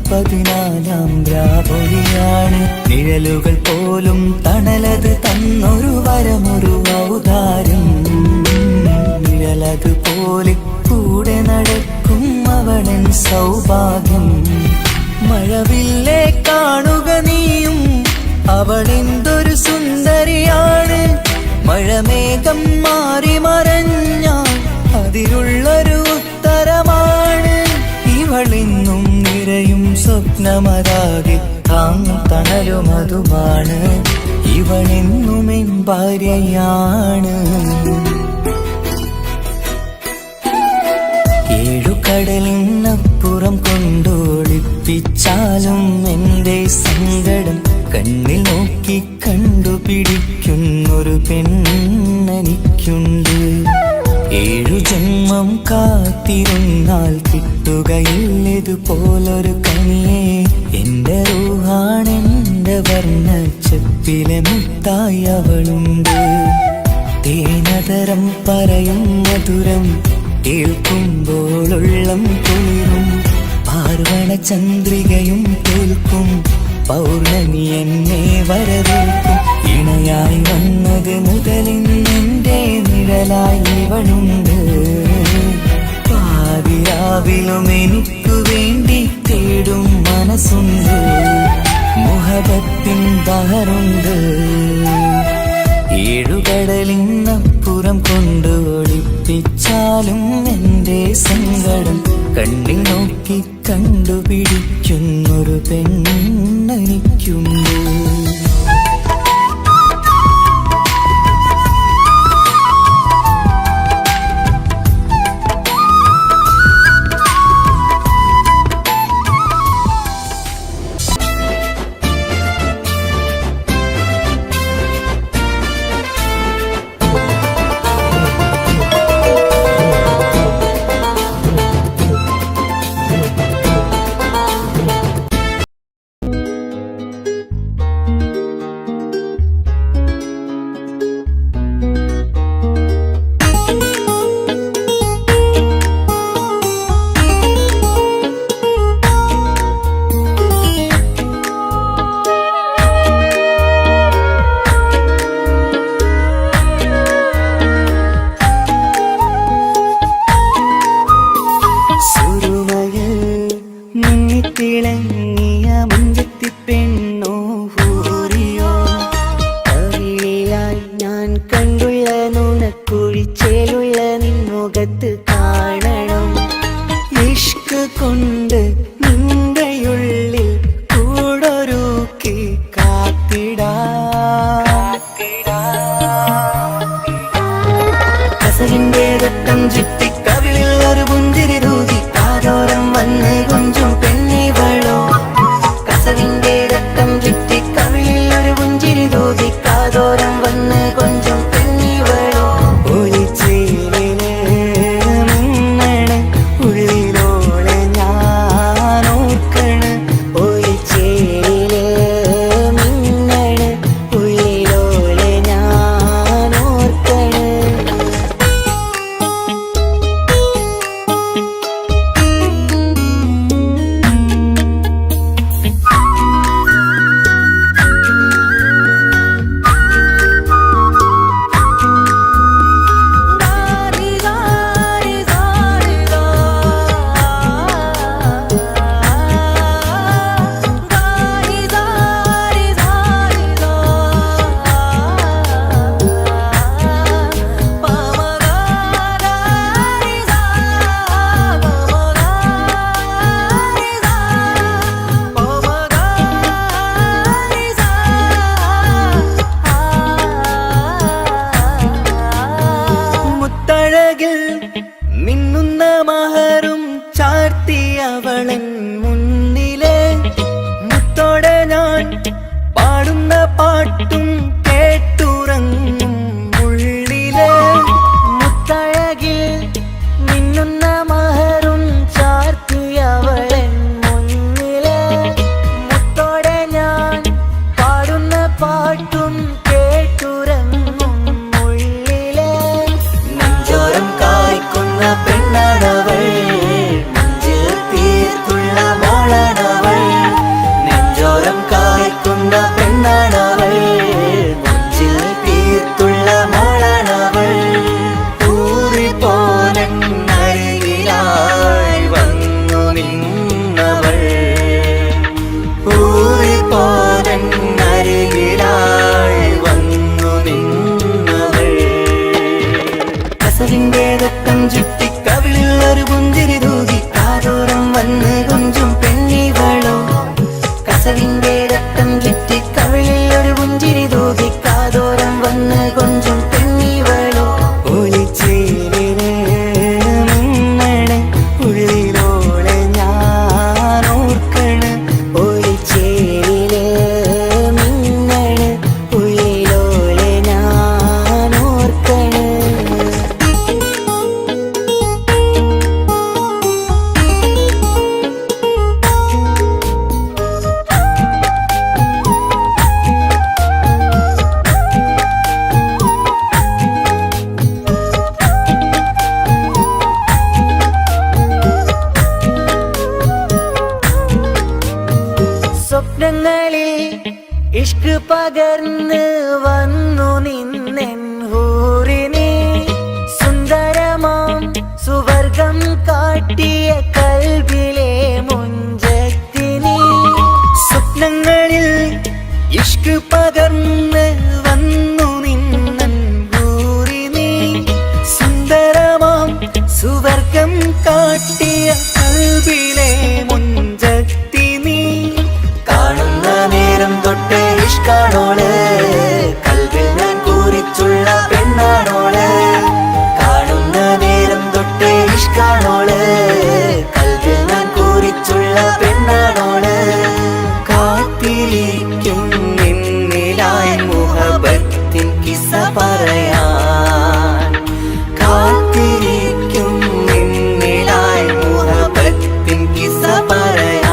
14ാം രാപൊലിയാണ്. നിഴലുകൾ പോലും തണലത് തന്നൊരു വരമൊരു ഔദാര്യം. നിഴലത് പോലെ കൂടെ നടക്കും അവളൻ സൗഭാഗ്യം. മഴവില്ലേ കാണുക നീയും, അവളെന്തൊരു സുന്ദരിയാണ്. മഴമേഘം മാറി മറഞ്ഞാൽ അതിലുള്ളൊരു ഉത്തരമാണ്. ഇവളെന്നും നിറയും സ്വപ്നമതാകെ താങ്ങും തണലും അതുമാണ്. ഇവളെന്നും എൻ ഭാര്യയാണ്. ഏഴുകടലിനപ്പുറം കൊണ്ടോളിപ്പിച്ചാലും എന്റെ സങ്കടം കണ്ണിൽ നോക്കി കണ്ടുപിടിക്കുന്നൊരു പെണ്ണെനിക്കുണ്ട്. 7 ജന്മം കാത്തിരുന്നാൽ കിട്ടുകയില്ലതുപോലൊരു കനിയെ. എന്റെ റൂഹാണെന്റെ വർണ്ണച്ചെപ്പിലെ മുത്തായി അവളുണ്ട്. തേനതരം പറയും മധുരം കേൾക്കുമ്പോളുള്ളം കുളിരും. പാർവണ ചന്ദ്രികയും കേൾക്കും, പൗർണമി എന്നെ വരവേൽക്കും. ഇണയായി വന്നത് മുതലിന്നെന്റെ നിഴലായി ഇവളുണ്ട്. പാതിരാവിലും എനിക്കു വേണ്ടി തേടും മനസ്സുണ്ട്. മുഹബത്തിൻ ബഹറുണ്ട്. 7 കടലിനപ്പുറം കൊണ്ട് ഒളിപ്പിച്ചാലും എന്റെ സങ്കടം കണ്ണിൽ നോക്കി കണ്ടുപിടിക്കുന്നൊരു പെണ്ണെനിക്കുണ്ട്. പാടുന്ന പാട്ടും കേട്ടുറങ്ങും ഉള്ളിലെ മുത്തഴകിൽ മിന്നുന്ന മഹറും ചാർത്തിയവളൻ മുന്നിലെ മുത്തോടെ ഞാൻ പാടുന്ന പാട്ടും കേട്ടുറങ്ങും ഉള്ളിലെ നെഞ്ചോരം കായ്ക്കുന്ന പെണ്ണാണവൾ നെഞ്ചിൽ തീർത്തുള്ള മോളാണവൾ നെഞ്ചോരം കായ്ക്കുന്ന പെണ്ണാണവൾ നെഞ്ചിൽ തീർത്തുള്ള മോളാണവൾ ഊറിപ്പോലരികിലായി വന്നു നിന്നവൾ ഊറിപ്പോലരികിലായി വന്നു നിന്നവൾ കസവിന്റെ രക്തം ചുറ്റി കവിളിൽ ഒരു പുഞ്ചിരി തൂകി കാതോരം വന്ന് കൊഞ്ചും പെണ്ണിവളോ കസവിന്റെ രക്തം ചുറ്റി കവിളിൽ ഒരു പുഞ്ചിരി തൂകി കാതോരം വന്ന് കൊഞ്ചും പെണ്ണിവളോ ഒളിച്ചേരിന് മിന്നണ് ഉള്ളിലോളെ ഞാൻ ഓർക്കണ് ഒളിച്ചേരില് മിന്നണ് ഉള്ളിലോളെ ഞാൻ ഓർക്കണ് സ്വപ്നങ്ങളിൽ ഇഷ്ക് പകർന്ന് വന്നു നിന്നെൻ ഹൂറിനെ സുന്ദരമാം സുവർഗം കാട്ടിയ കൽബിലെ മുഞ്ചത്തിനെ സ്വപ്നങ്ങളിൽ ഇഷ്ക് പകർന്ന് വന്നു നിന്നെൻ ഹൂറിനെ സുന്ദരമാം സുവർഗം കാട്ടിയ കൽബിലെ മുഞ്ചത്തിനെ കാണുന്ന നേരം തൊട്ട് ഇഷ്കാണോള് കൽവിൽ ഞാൻ കൂറിച്ചുള്ള പെണ്ണാണോള് കാണുന്ന നേരം തൊട്ട് ഇഷ്കാണോള് കൽവിൽ ഞാൻ കൂറിച്ചുള്ള പെണ്ണാണോള് കാത്തിരിക്കും നിന്നിലായി മുഹബത്തിൻ കിസ്സ പറയാൻ കാത്തിരിക്കും നിന്നിലായി മുഹബത്തിൻ കിസ്സ പറയാൻ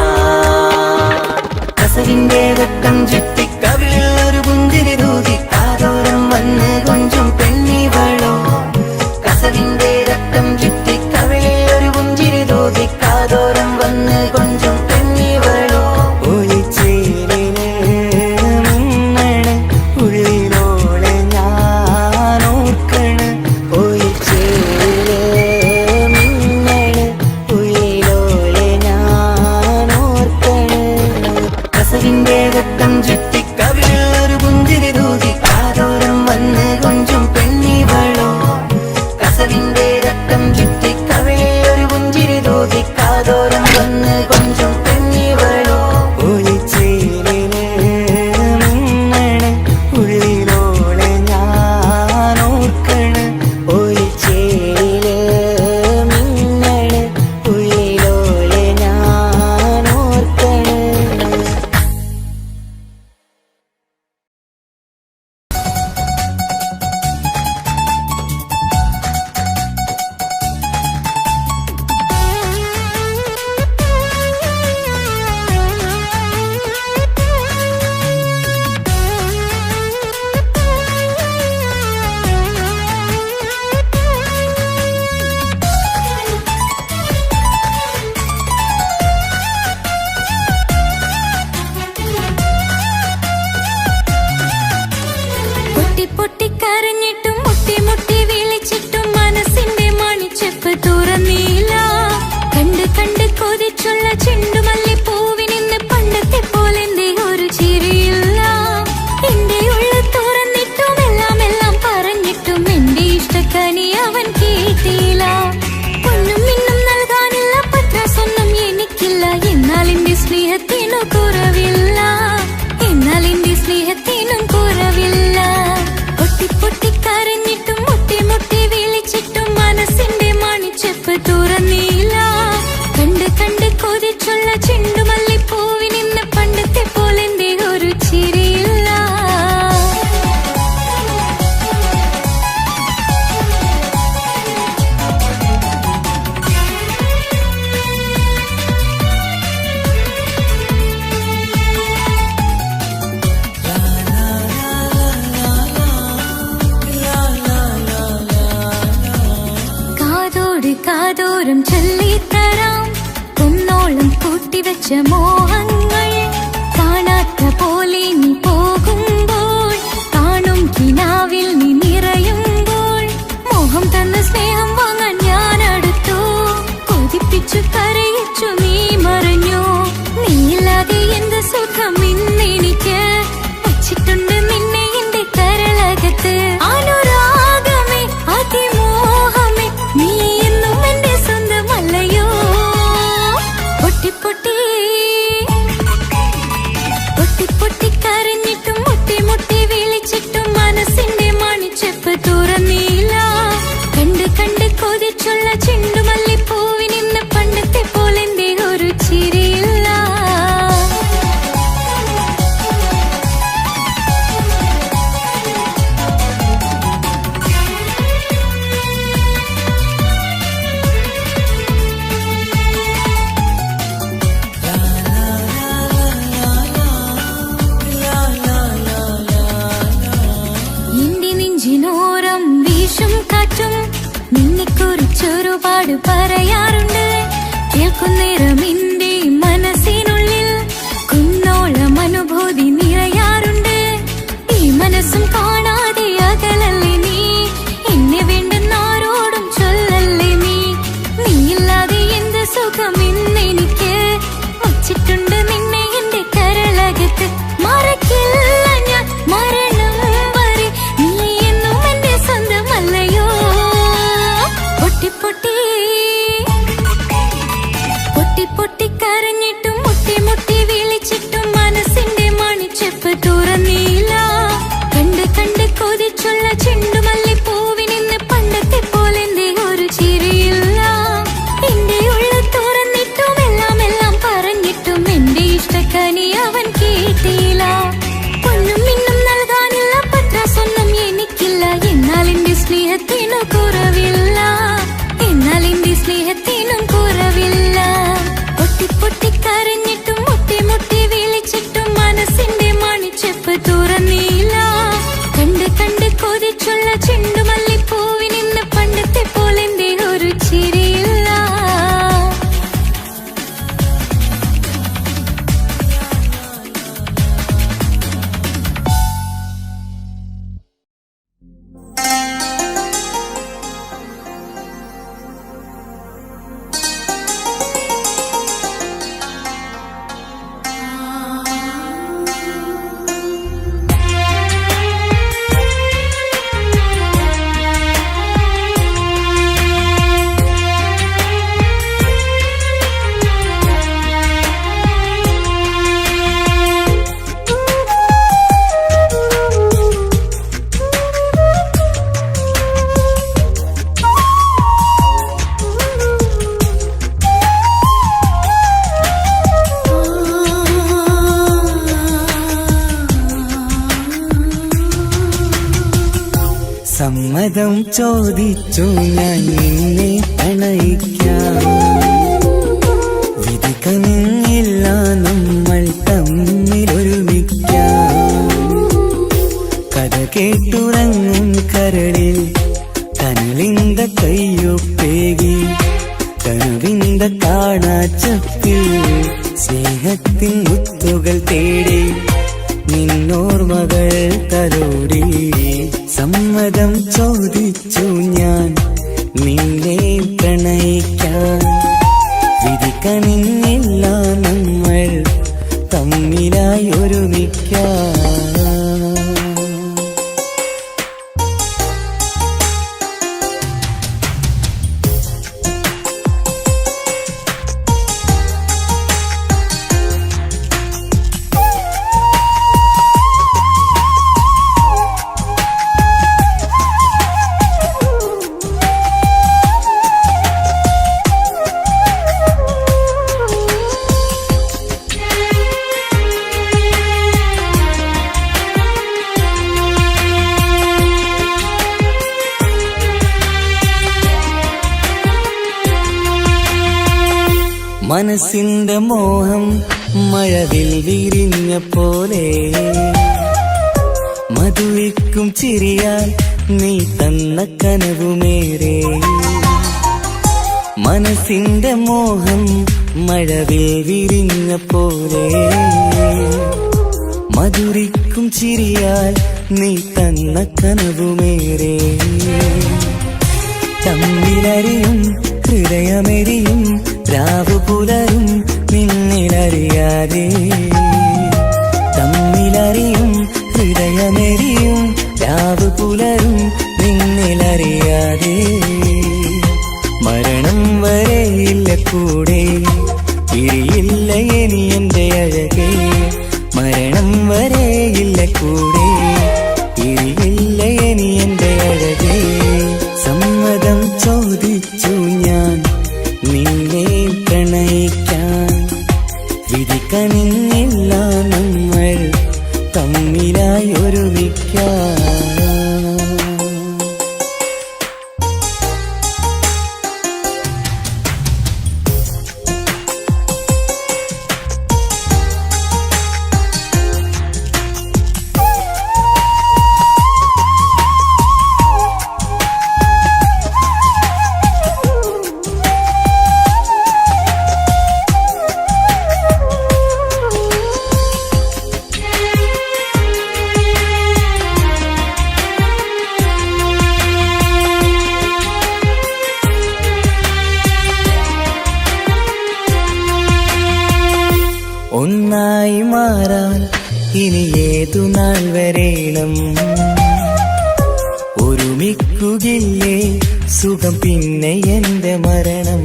കസവിന്റെ രക്തം ചുറ്റി കവിളിൽ ഒരു പുഞ്ചിരി തൂകി കാതോരം വന്ന് കൊഞ്ചും പെണ്ണിവളോ കസവിന്റെ രക്തം ചുറ്റി കവിളിൽ ഒരു പുഞ്ചിരി തൂകി കാതോരം വന്ന് കൊഞ്ചും പെണ്ണിവളോ ഒളിച്ചേരിന് മിന്നണ് ഉള്ളിലോളെ ഞാൻ ഓർക്കണ് ഒളിച്ചേരില് മിന്നണ് ഉള്ളിലോളെ ഞാൻ ഓർക്കണ് കസവിന്റെ രക്തം ചുറ്റി വെച്ച മോഹങ്ങൾ കാണാത്ത പോലെ നീ പോകുമ്പോൾ, കാണും കിനാവിൽ നീ നിറയുമ്പോൾ, മോഹം തന്ന സ്നേഹം വാങ്ങാൻ ഞാൻ അടുത്തു, കൊതിപ്പിച്ചു കരയിച്ചു നീ മറഞ്ഞു. നീയില്ലാതെ എന്ത് സുഖം ഇന്നെനിക്ക്, വച്ചിട്ടുണ്ട് നിന്നെ എന്റെ കരളകത്ത്. അനുരാഗമേ അതിമോഹമേ നീ എന്നും എന്റെ സ്വന്തമല്ലയോ. പൊട്ടി പൊട്ടി പൊട്ടി പൊട്ടി കരഞ്ഞിട്ടും മുട്ടി മുട്ടി വിളിച്ചിട്ടും മനസ്സിന്റെ മണിച്ചെപ്പ് തുറന്നില്ല. കണ്ട് കണ്ട് കൊതിച്ചുള്ള ചെണ്ടുമല്ലിപ്പൂവിനിന്ന് പണ്ടത്തെ പോലെന്റെ ഒരു ചിരിയില്ല. എന്റെ നെഞ്ചിനോരം വീശും കാറ്റും നിന്നെക്കുറിച്ചൊരുപാട് പറയാറുണ്ട്. കേൾക്കുന്നേരം എന്റെ മനസ്സിനുള്ളിൽ കുന്നോളം അനുഭൂതി നിറയാറുണ്ട്. ഈ മനസ്സും കാണാതെ അകലല്ലേ നീ, എന്നെ വേണ്ടെന്നാരോടും ചൊല്ലല്ലേ നീ. നീയില്ലാതെ എന്ത് സുഖം ഇന്നെനിക്ക്, വച്ചിട്ടുണ്ട് നിന്നെ എന്റെ കരളകത്ത്. മറക്കില്ല ഞാൻ മരണം വരെ നീ എന്നും എന്റെ സ്വന്തമല്ലയോ. പൊട്ടി പൊട്ടി പൊട്ടി പൊട്ടി കരഞ്ഞിട്ടും മുട്ടി മുട്ടി വിളിച്ചിട്ടും മനസ്സിന്റെ മണിച്ചെപ്പ് തുറന്നില്ല. കണ്ട് കണ്ട് കൊതിച്ചുള്ള ചെണ്ടുമല്ലിപ്പൂവിനിന്ന് പണ്ടത്തെ പോലെന്റെ ഒരു ചിരിയില്ല. എന്റെ ഉള്ള തുറന്നിട്ടും എല്ലാം എല്ലാം പറഞ്ഞിട്ടും എന്റെ ഇഷ്ടക്കനി അവൻ കേട്ടില്ല. പൊന്നും മിന്നും നൽകാനുള്ള പത്രാസൊന്നും എനിക്കില്ല. എന്നാൽ എന്റെ സ്നേഹത്തിനു കുറവില്ല, എന്നാൽ എന്റെ സ്നേഹത്തിനും കുറവില്ല. പൊട്ടി പൊട്ടി കരഞ്ഞിട്ടും മുട്ടി മുട്ടി വിളിച്ചിട്ടും മനസ്സിന്റെ മണിച്ചെപ്പ് തുറന്നില്ല. കണ്ട് കണ്ട് കൊതിച്ചുള്ള ചെണ്ടുമല്ലിപ്പൂവിനിന്ന് പണ്ടത്തെ പോലെന്റെ ഒരു ചിരിയില്ല. സമ്മതം ചോദിച്ചു ഞാൻ നിന്നെ പ്രണയിക്കാം, വിധി കനിഞ്ഞില്ല നമ്മൾ തമ്മിലൊരുമിക്കാം. കഥ കേട്ടുറങ്ങും കരളിൽ കനലിന്ത കയ്യൊപ്പേകി, കനവിന്ത കാണാച്ചപ്പിൽ സ്നേഹത്തിൻ മുത്തുകൾ തേടി നിന്നോർമകൾ തലോടി. സമ്മതം ചോദിച്ചു ഞാൻ നിന്നെ പ്രണയിക്കാൻ, വിധി കനിഞ്ഞില്ല നമ്മൾ തമ്മിലായി ഒരുമിക്കാം. മനസ്സിന്റെ മോഹം മഴവിൽ വിരിഞ്ഞ പോലെ, മധുവിക്കും ചിരിയാൽ നീ തന്ന കനവുമേറെ. മനസ്സിന്റെ മോഹം മഴവിൽ വിരിഞ്ഞ പോലെ മധുരിക്കും ചിരിയാൽ നീ തന്ന കനവുമേറെ തമ്മിലറിയും ഹൃദയമെരിയും രാവു പുലരും നിന്നിലറിയാതെ തമ്മിലറിയും ഹൃദയമെരിയും രാവു പുലരും നിന്നിലറിയാതെ മരണം വരെയില്ല കൂടെ ഇരിയില്ല ഇനി എന്റെ അഴകേ മരണം വരെയില്ല കൂടെ ഇരിയില്ല ഇനി എന്റെ അഴകേ സമ്മതം ചോദിച്ചു ഞാൻ നിന്നെ പ്രണയിക്കാൻ വിധിക്കനിന്നില്ല നമ്മൾ തമ്മിലായി ഒരുമിക്കാൻ ഒന്നായി മാറാൻ ഇനി ഏതു നാൾ വരേണം ഒരുമിക്കുകയില്ലേ സുഖം പിന്നെ എന്റെ മരണം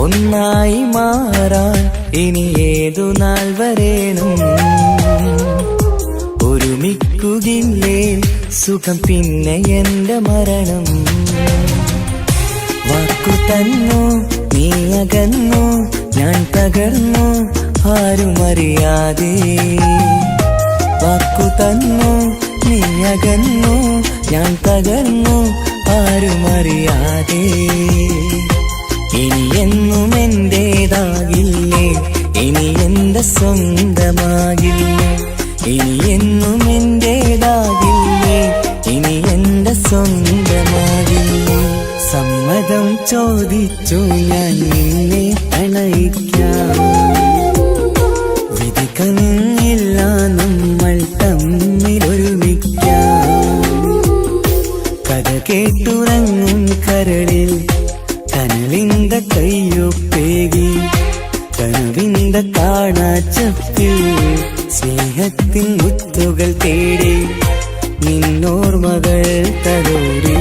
ഒന്നായി മാറാൻ ഇനി ഏതു നാൾ വരേണം ഒരുമിക്കുകയില്ലേ സുഖം പിന്നെ എന്റെ മരണം വാക്കു തന്നു നീ അകന്നു ഞാൻ തകർന്നു ആരുമറിയാതെ വാക്കു തന്നു നീ അകന്നു ഞാൻ തകർന്നു ആരുമറിയാതെ ഇനി എന്നും എന്റേതാകില്ലേ ഇനി എന്റെ സ്വന്തമാകില്ലേ ഇനി എന്നും എന്റേതാകില്ലേ ഇനി എന്റെ സ്വന്തമാകില്ലേ സമ്മതം ചോദിച്ചു ഞാൻ നിന്നെ പ്രണയിക്കാം വിധിക്കനില്ല നമ്മൾ തമ്മിലൊരുമിക്കാം കഥ കേട്ടുറങ്ങും കരളിൽ കനലിന്ത കയ്യൊപ്പേകി കനവിന്ത കാണാച്ചപ്പിൽ സ്നേഹത്തിൻ മുത്തുകൾ തേടി നിന്നോർമകൾ തലോടി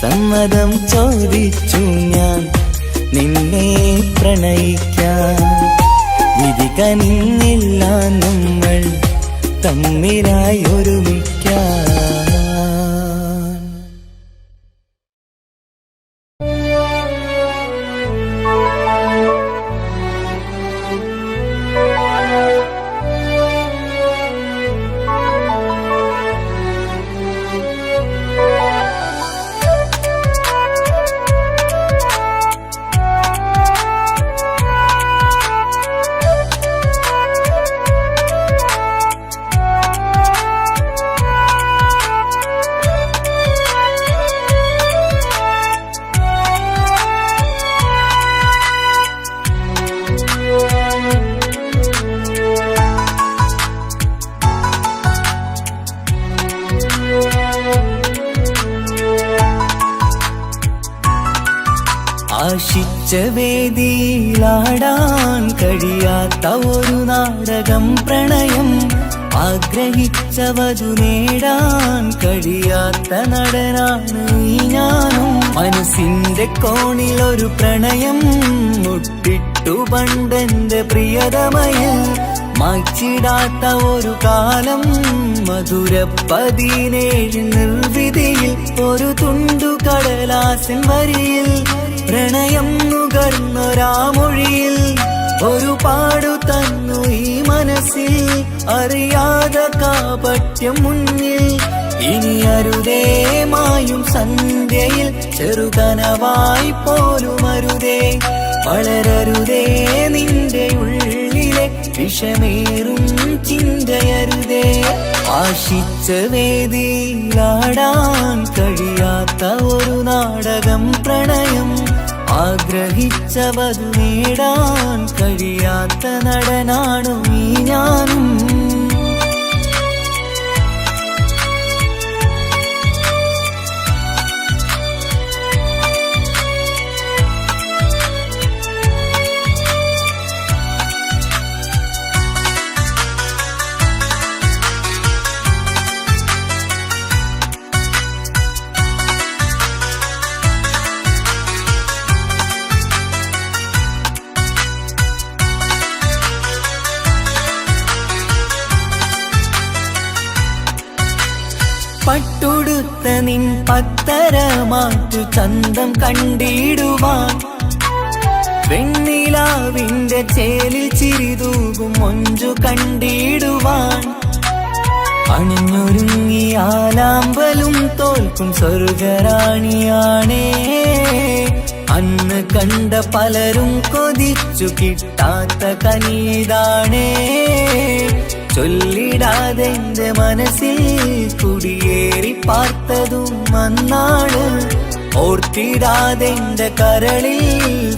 സമ്മതം ചോദിച്ചു ഞാൻ നിന്നെ പ്രണയിക്കാൻ വിധിക്കനിന്നില്ല നമ്മൾ തമ്മിലായി ഒരുമിക്കാൻ ആശിച്ച വേദിയിലാടാൻ കഴിയാത്ത ഒരു നാടകം പ്രണയം ആഗ്രഹിച്ചവതു നേടാൻ കഴിയാത്ത നടനാണ് ഈ ഞാനും മനസ്സിന്റെ കോണിലൊരു പ്രണയം മുട്ടിട്ടു പണ്ടെന്റെ പ്രിയതമയിൽ മായ്ച്ചിടാത്ത ഒരു കാലം മധുര 17 നിർവിധിയിൽ ഒരു തുണ്ടു കടലാസിൻ വരിയിൽ പ്രണയം നുകർന്നൊരാമൊഴിയിൽ ഒരു പാടു തന്നു ഈ മനസ്സിൽ അറിയാതെ കാപട്യം മുന്നിൽ ഇനി അരുതേ മായും സന്ധ്യയിൽ ചെറുകനവായി പോലും അരുതേ വളരരുതേ നിന്റെ ഉള്ളിലെ വിഷമേറും ചിന്തയരുതേ ആശിച്ച വേദിയിലാടാൻ കഴിയാത്ത ഒരു നാടകം പ്രണയം, ആഗ്രഹിച്ച വധു നേടാൻ കഴിയാത്ത നടനാണു ഈ ഞാനും. പട്ടുടുത്ത നിൻ പത്തര മാറ്റു ചന്തം കണ്ടിടുവാൻ, വെണ്ണിലാവിന്റെ ചേലിൽ ചിരിതൂകും മൊഞ്ചു കണ്ടിടുവാൻ, അണിഞ്ഞൊരുങ്ങിയാലാമ്പലും തോൽക്കും സ്വർഗറാണിയാണേ. അന്ന് കണ്ട പലരും കൊതിച്ചു കിട്ടാത്ത കനീതാണേ. ചൊല്ലിടാതെ എന്റെ മനസ്സിൽ കുടിയേറി പാർത്തതും അന്നാണ്, ഓർത്തിടാതെ എന്റെ കരളിൽ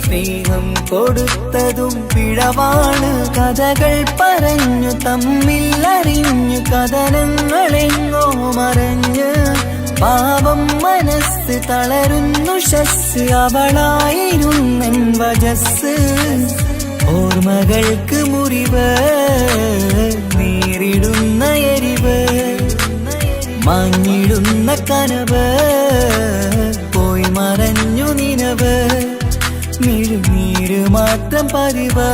സ്നേഹം കൊടുത്തതും പിഴവാണ്. കഥകൾ പറഞ്ഞു തമ്മിൽ അറിഞ്ഞു കഥനങ്ങളെങ്ങോ മറഞ്ഞ്, പാവം മനസ്സ് തളരുന്നു ഷസ്, അവളായിരുന്നെൻ വജസ്. ഓർമ്മകൾക്ക് മുറിവ്, നേരിടുന്ന എരിവ്, മാഞ്ഞിടുന്ന കനവ്, പോയി മറഞ്ഞു നിനവ്, മിഴുനീര് മാത്രം പതിവ്.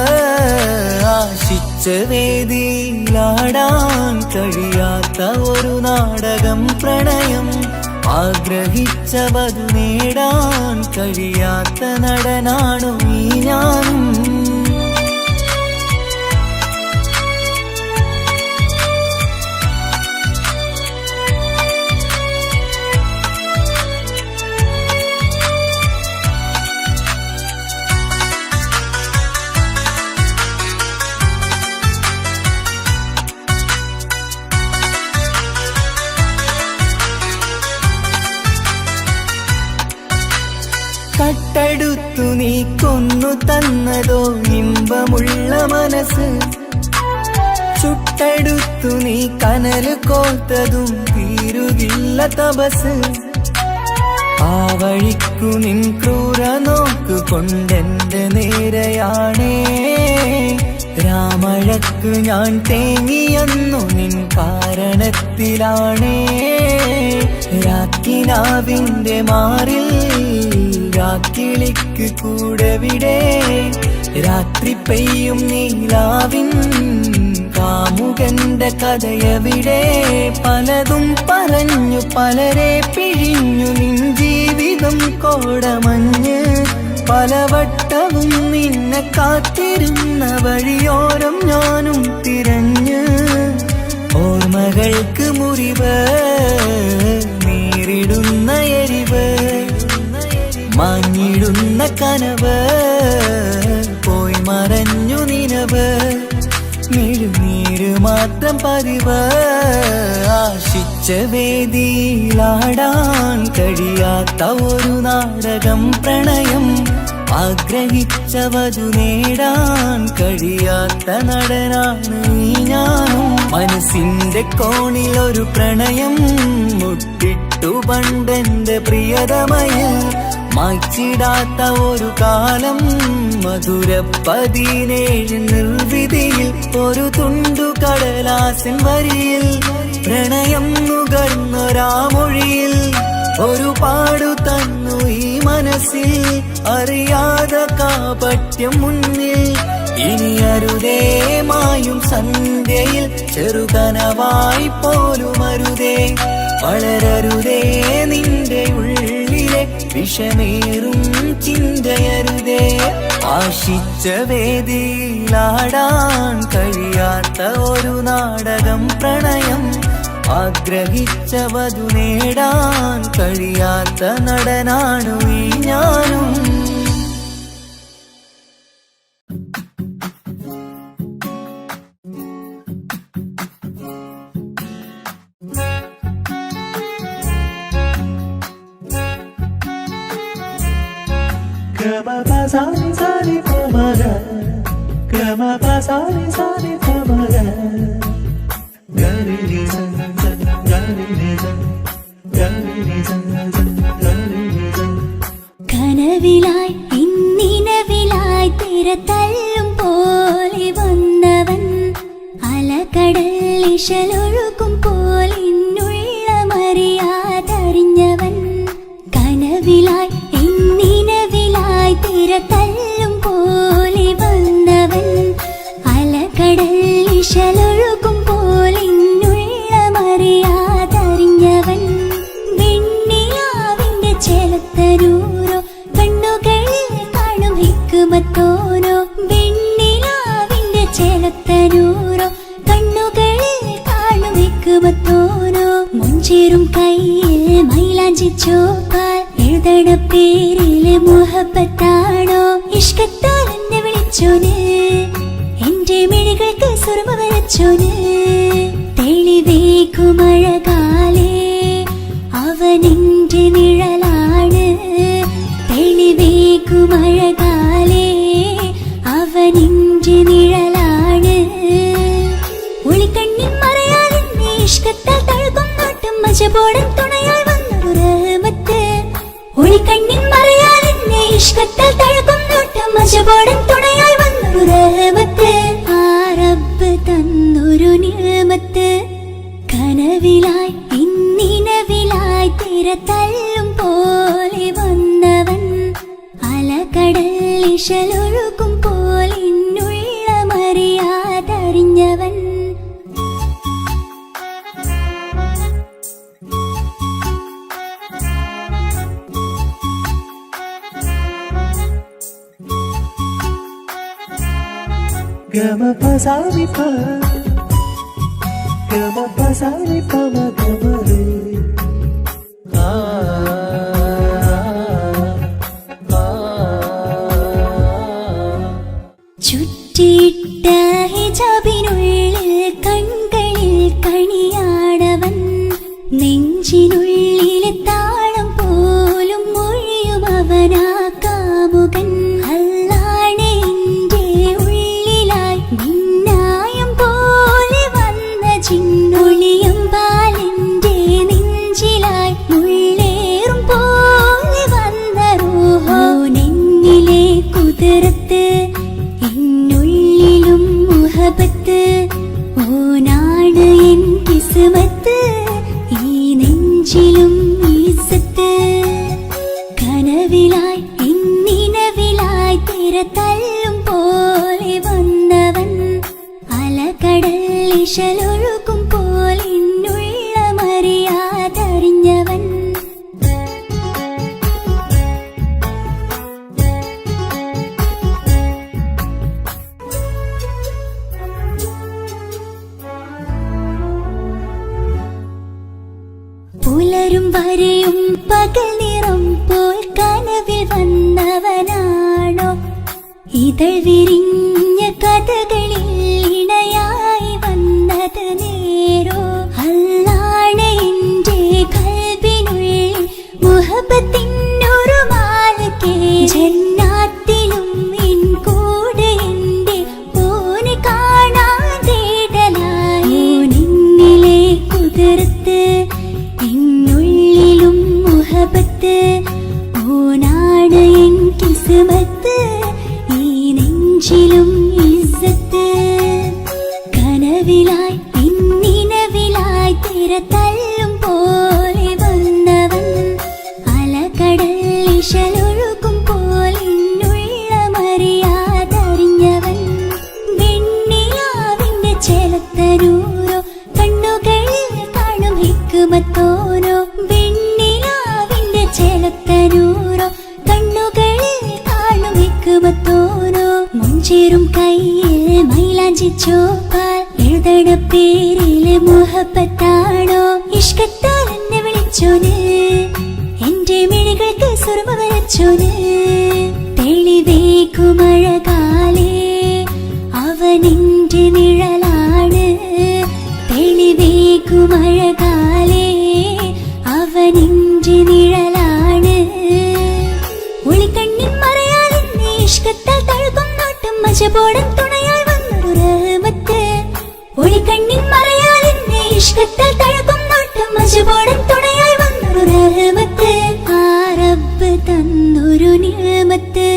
ആശിച്ച വേദിയിലാടാൻ കഴിയാത്ത ഒരു നാടകം പ്രണയം, ആഗ്രഹിച്ച വധു നേടാൻ കഴിയാത്ത നടനാണു ഈ ഞാനും. കട്ടെടുത്തു നീ കൊന്നു തന്നതോ ഇമ്പമുള്ള മനസ്സ്, ചുട്ടെടുത്തു നീ കനല് കോർത്തതും തീരുകില്ല തപസ്. ആ വഴിക്കു നിൻ ക്രൂര നോക്കു കൊണ്ടെന്റെ നേരെയാണേ. രാമഴക്ക് ഞാൻ തേങ്ങിയെന്നു നിൻ കാരണത്തിലാണേ. രാക്കിനാവിന്റെ മാറിൽ രാക്കിളിക്ക് കൂടെവിടെ, രാത്രി പെയ്യും നീലാവിൻ കാമുകന്റെ കഥയവിടെ. പലതും പറഞ്ഞു പലരെ പിഴിഞ്ഞു നിൻ ജീവിതം കോടമഞ്ഞ്, പലവട്ടവും നിന്നെ കാത്തിരുന്ന വഴിയോരം ഞാനും തിരഞ്ഞ്. ഓർമ്മകൾക്ക് മുറിവ്, നേരിടുന്ന എരിവ്, മാഞ്ഞിടുന്ന കനവ്, പോയി മറഞ്ഞു നിനവ്, മിഴുനീര് മാത്രം പതിവ്. ആശിച്ച വേദിയിലാടാൻ കഴിയാത്ത ഒരു നാടകം പ്രണയം, ആഗ്രഹിച്ച വധു നേടാൻ കഴിയാത്ത നടനാണ് ഈ ഞാനും. മനസ്സിന്റെ കോണിൽ ഒരു പ്രണയം മുട്ടിട്ടു പണ്ടെന്റെ പ്രിയതമയിൽ, മായ്ച്ചിടാത്ത ഒരു കാലം മധുര 17 നിർവിധിയിൽ. ഒരു തുണ്ടു കടലാസിൻ വരിയിൽ പ്രണയം നുകർന്നൊരാമൊഴിയിൽ, ഒരു പാടു തന്നു ഈ മനസ്സിൽ അറിയാതെ കാപട്യം മുന്നിൽ. ഇനി അരുതേ മായും സന്ധ്യയിൽ ചെറുകനവായി പോലും അരുതേ, വളരരുതേ നിന്റെ ഉള്ളിലെ വിഷമേറും ചിന്തയരുതേ. ആശിച്ച വേദിയിലാടാൻ കഴിയാത്ത ഒരു നാടകം പ്രണയം, ആഗ്രഹിച്ച വധു നേടാൻ കഴിയാത്ത നടനാണു ഈ ഞാനും. സാരി സാരി പമഗ ഗരി സൻ സൻ ഗരി സൻ ഗരി സൻ സൻ ഗരി സൻ. കനവിലായി ഇന്നിനവിലായി തിരതല്ലും പോലെ വന്നവൻ അലകടൽ ഇശലൊഴുകും പോലെ ഇന്നുള്ളമറിയാതറിഞ്ഞവൻ. കനവിലായി ഇന്നിനവിലായി തിരതല്ലും പോലെ വന്നവൻ അലകടൽ ഇശലൊഴുകും പോലെ ഇന്നുള്ളമറിയാതറിഞ്ഞവൻ. വെണ്ണിലാവിന്റെ ചേലത്തരൂരോ കണ്ണുകളിൽ കാണും ഹിക്മത്തോനോ. വെണ്ണിലാവിന്റെ ചേലത്തരൂരോ കണ്ണുകളിൽ കാണും ഹിക്മത്തോനോ. മുഞ്ചേറും കയ്യിൽ മൈലാഞ്ചി ചോപ്പാൽ എഴുതണ പേരില് മുഹബത്താണോ. ഇഷ്കത്താൽ എന്നെ വിളിച്ചോന് എന്റെ മിഴികൾക്ക് സുറുമ വരച്ചോന്. തെളിവേക്കുമഴകാലേ അവനെന്റെ നിഴലാണ്. തെളിവേക്കുമഴകാലേ അവനെന്റെ നിഴലാണ്. ഒളിക്കണ്ണിൻ മറയാലെന്നെ ഇഷ്കത്താൽ തഴുകും നോട്ടും മജബോടൻ തുണയായി വന്നൊരു റഹ്മത്ത്. ഒളിക്കണ്ണിൻ മറയാലെന്നെ ഇഷ്കത്താൽ തഴുകും നോട്ടും മജബോടൻ തുണയായി വന്നൊരു റഹ്മത്ത്. ആ റബ്ബ് തന്നൊരു നിഅമത്ത്. കനവിലായി ഇന്നിനവിലായി തിരതല്ലും പോലെ വന്നവൻ അലകടൽ ഇശലൊഴുകും പോലെ ഇന്നുള്ളമറിയാതറിഞ്ഞവൻ. ഗമ പസാരി പ ഗമ പസാരി പമ ഗമരേ. ചുറ്റിയിട്ട ഹിജാബിനുള്ളിൽ കൺകളിൽ കണിയാടവൻ. നെഞ്ചിനുള്ളിലെ താളം പോലും മൊഴിയും അവനാ കാമുകൻ. അല്ലാണെ എന്റെ ഉള്ളിലായി മിന്നായം പോലെ വന്ന ചിന്നൊളിയും പാലെന്റെ നെഞ്ചിലായി മുള്ളേറും പോലെ വന്ന റൂഹോ. നെഞ്ഞിലെ കുതിരത്ത് എന്നുള്ളിലും മുഹബത്ത്. ഓനാണ് എൻ കിസ്മത്ത് ഈ നെഞ്ചിലും ഈസത്ത്. കനവിലായി ഇന്നിനവിലായി തിരതല്ലും പോലെ വന്നവൻ അലകടൽ ഇശലൊഴുകും പോലെ ഇന്നുള്ളമറിയാതറിഞ്ഞവൻ. പുലരും വരെയും പകൽ നിറം പോൽ കനവിൽ വന്നവനാണോ. ഇതൾ വിരിഞ്ഞ കഥകളിൽ ഇണയായി വന്നത് നേരോ. അല്ലാണെ എന്റെ കൽബിനുള്ളിൽ മുഹബത്തിനൊരു മാലകേ. ജന്നാത്തിലും എൻ കൂടെ എന്റെ ഓനെ കാണാൻ തേടലായി. നിന്നിലെ കുതിരത്ത് എന്നുള്ളിലും മുഹബത്ത്. ഓനാണ് എൻ കിസ്മത്ത് ഈ നെഞ്ചിലും ഇസ്സത്ത്. കനവിലായി ഇന്നിനവിലായി തിരതല്ലും പോലെ വന്നവൻ അലകടൽ ഇശലൊഴുകും പോലെ ഇന്നുള്ളമറിയാതറിഞ്ഞവൻ. വെണ്ണിലാവിന്റെ ചേലത്തരൂരോ കണ്ണുകളിൽ കാണും ഹിക്മത്തോനോ. വെണ്ണിലാവിന്റെ ചേലത്തരൂരോ കണ്ണുകളിൽ കാണും ഹിക്മത്തോനോ. മുഞ്ചേറും കയ്യിൽ മൈലാഞ്ചി ചോപ്പാൽ എഴുതണ പേരില് മുഹബത്താണോ. ഇഷ്കത്താൽ എന്നെ വിളിച്ചോന് എന്റെ മിഴികൾക്ക് സുറുമ വരച്ചോന്. തെളിവേക്കുമഴകാലേ അവനെന്റെ നിഴലാണ്. തെളിവേക്കുമഴകാലേ അവനെന്റെ നിഴലാണ്. ഒളിക്കണ്ണിൻ മറയാലെന്നെ ഇഷ്കത്താൽ തഴുകും നോട്ടും മജബോടൻ തുണയായി വന്നൊരു ഇഷ്കത്താൽ തഴകും നോട്ടം മജബോടൻ തുണയായി വന്നൊരു റഹ്മത്ത് ആ റബ്ബ് തന്നൊരു നിഅമത്ത്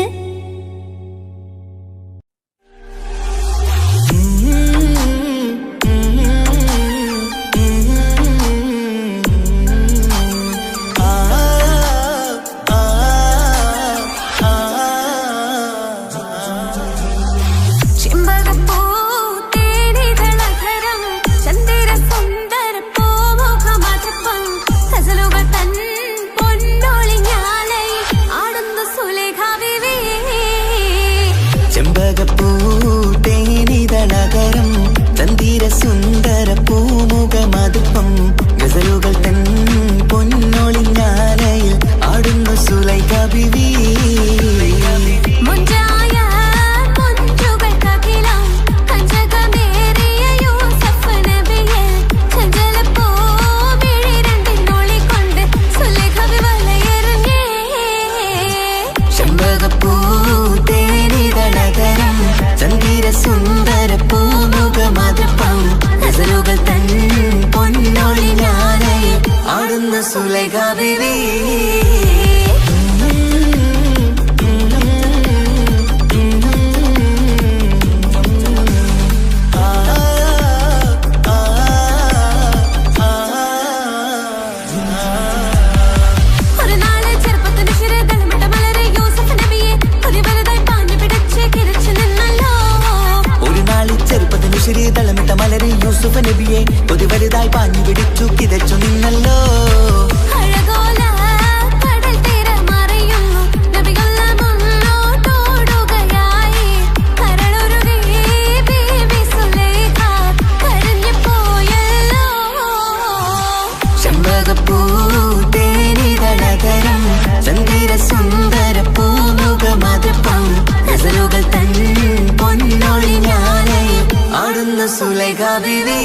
സുന്ദര പൂമുഖമതുപ്പം ഗസലുകൾ തൻ പൊന്നൊളിഞ്ഞാലയിൽ ആടുന്നു സുലൈഖ ബിവി ചെമ്പകപ്പൂ തേനിതളകരം ചന്ദിര സുന്ദര പൂമുഖമതുപ്പം ഗസലുകൾ തൻ പൊന്നൊളിഞ്ഞാലയിൽ ആടുന്നു സുലൈഖ ബിവി തളമിട്ട മലരെ യൂസുഫ് നബിയെ കൊതി വലുതായി പാഞ്ഞു പിടിച്ചു കിതച്ചു നിന്നല്ലോ ചെമ്പകപ്പൂ തേനിതളകരം ചന്ദിര സുന്ദര പൂമുഖമതുപ്പം ഗസലുകൾ തൻ പൊന്നൊളിഞ്ഞാലയിൽ ആടുന്നു സുലൈഖ ബിവി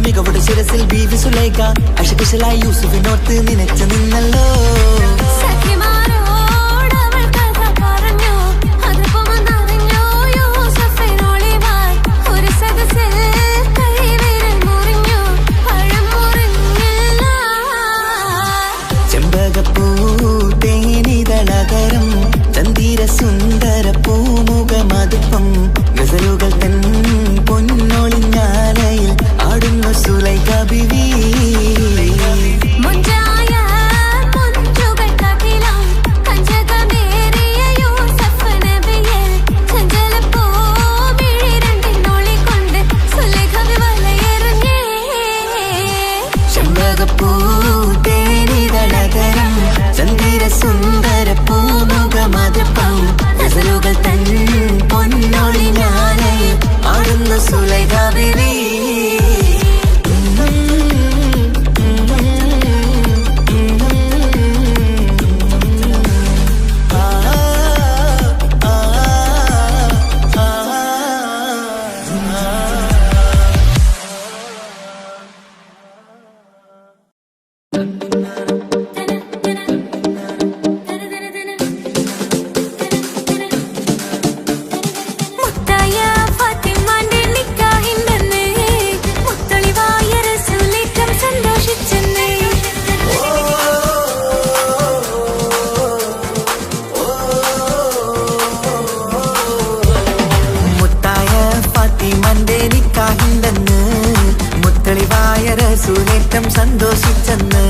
മികവുടെ ശിരസിൽ ബീവി സുലൈഖ അശകുശലായി യൂസുഫിനോർത്ത് നിനച്ചു നിന്നല്ലോ ചെമ്പകപ്പൂ തേനിതളകരം ചന്ദിര സുന്ദര പൂമുഖമതുപ്പം ഗസലുകൾ തൻ പൊന്നൊളിഞ്ഞാലയിൽ ആടുന്നു സുലൈഖ ബിവി ചെമ്പകപ്പൂ തേനിതളകരം ചന്ദിര സുന്ദര പൂമുഖമതുപ്പം ഗസലുകൾ തൻ പൊന്നൊളിഞ്ഞാലയിൽ ആടുന്നു സുലൈഖ ബിവി സന്തോഷിച്ചെന്ന്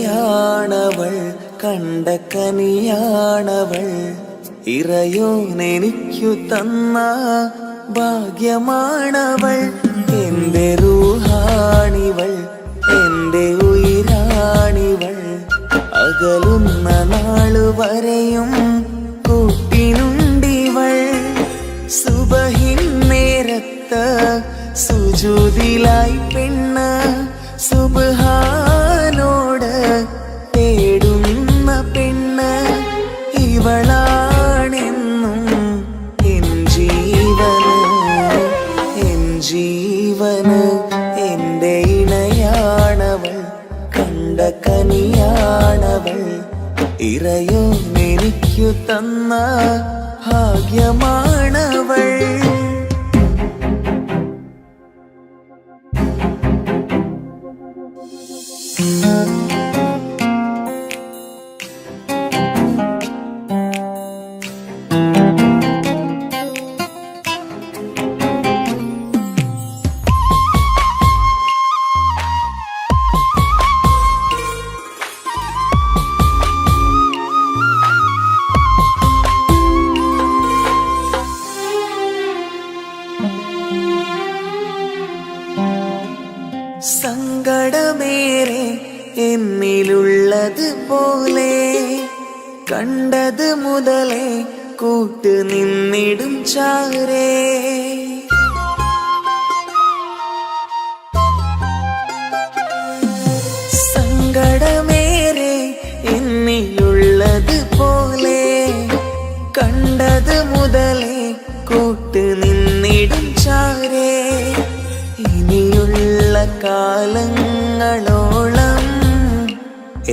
ഇണയാണവൾ കണ്ട കനിയാണവൾ ഇറയോനെനിക്കു തന്ന ഭാഗ്യമാണവൾ എന്റെ റൂഹാണിവൾ എന്റെ ഉയിരാണിവൾ അകലുന്ന നാളു വരെയും കൂട്ടിനുണ്ടിവൾ സുബഹിൻ നേരത്ത് സുജൂദിലായി പെണ്ണ് സുബ്ഹാനോട് തേടുന്ന പെണ്ണ് ഇവളാണെന്നും എൻ ജീവന് എന്റെ ഇണയാണവൾ കണ്ട കനിയാണവൾ ഇറയോനെനിക്കു തന്ന ഭാഗ്യമാണവൾ. സങ്കടമേറെ എന്നിലുള്ളത് പോലെ കണ്ടത് മുതലേ കൂട്ട് നിന്നിടും ചാരേ സങ്കടമേറെ എന്നിലുള്ളത് പോലെ കണ്ടത് മുതലേ കൂട്ട് നിന്നിടും ചാരേ ഇനിയുള്ള കാലങ്ങളോളം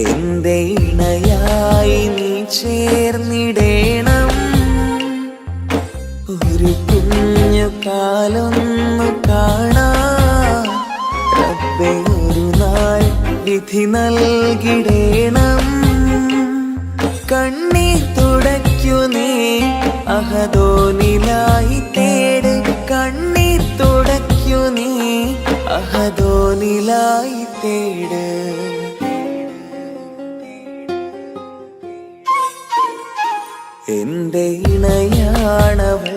എന്റെ ഇണയായി നീ ചേർന്നിടേണം ഒരു കുഞ്ഞു കാലൊന്നു കാണാൻ റബ്ബേ ഒരു നാൾ വിധി നൽകിടേണം കണ്ണീർ തുടയ്ക്കു നീ അഹദോനിലായി തേട് കണ്ണീർ തുടയ്ക്കു നീ അഹദോനിലായി തേട് എന്റെ ഇണയാണവൾ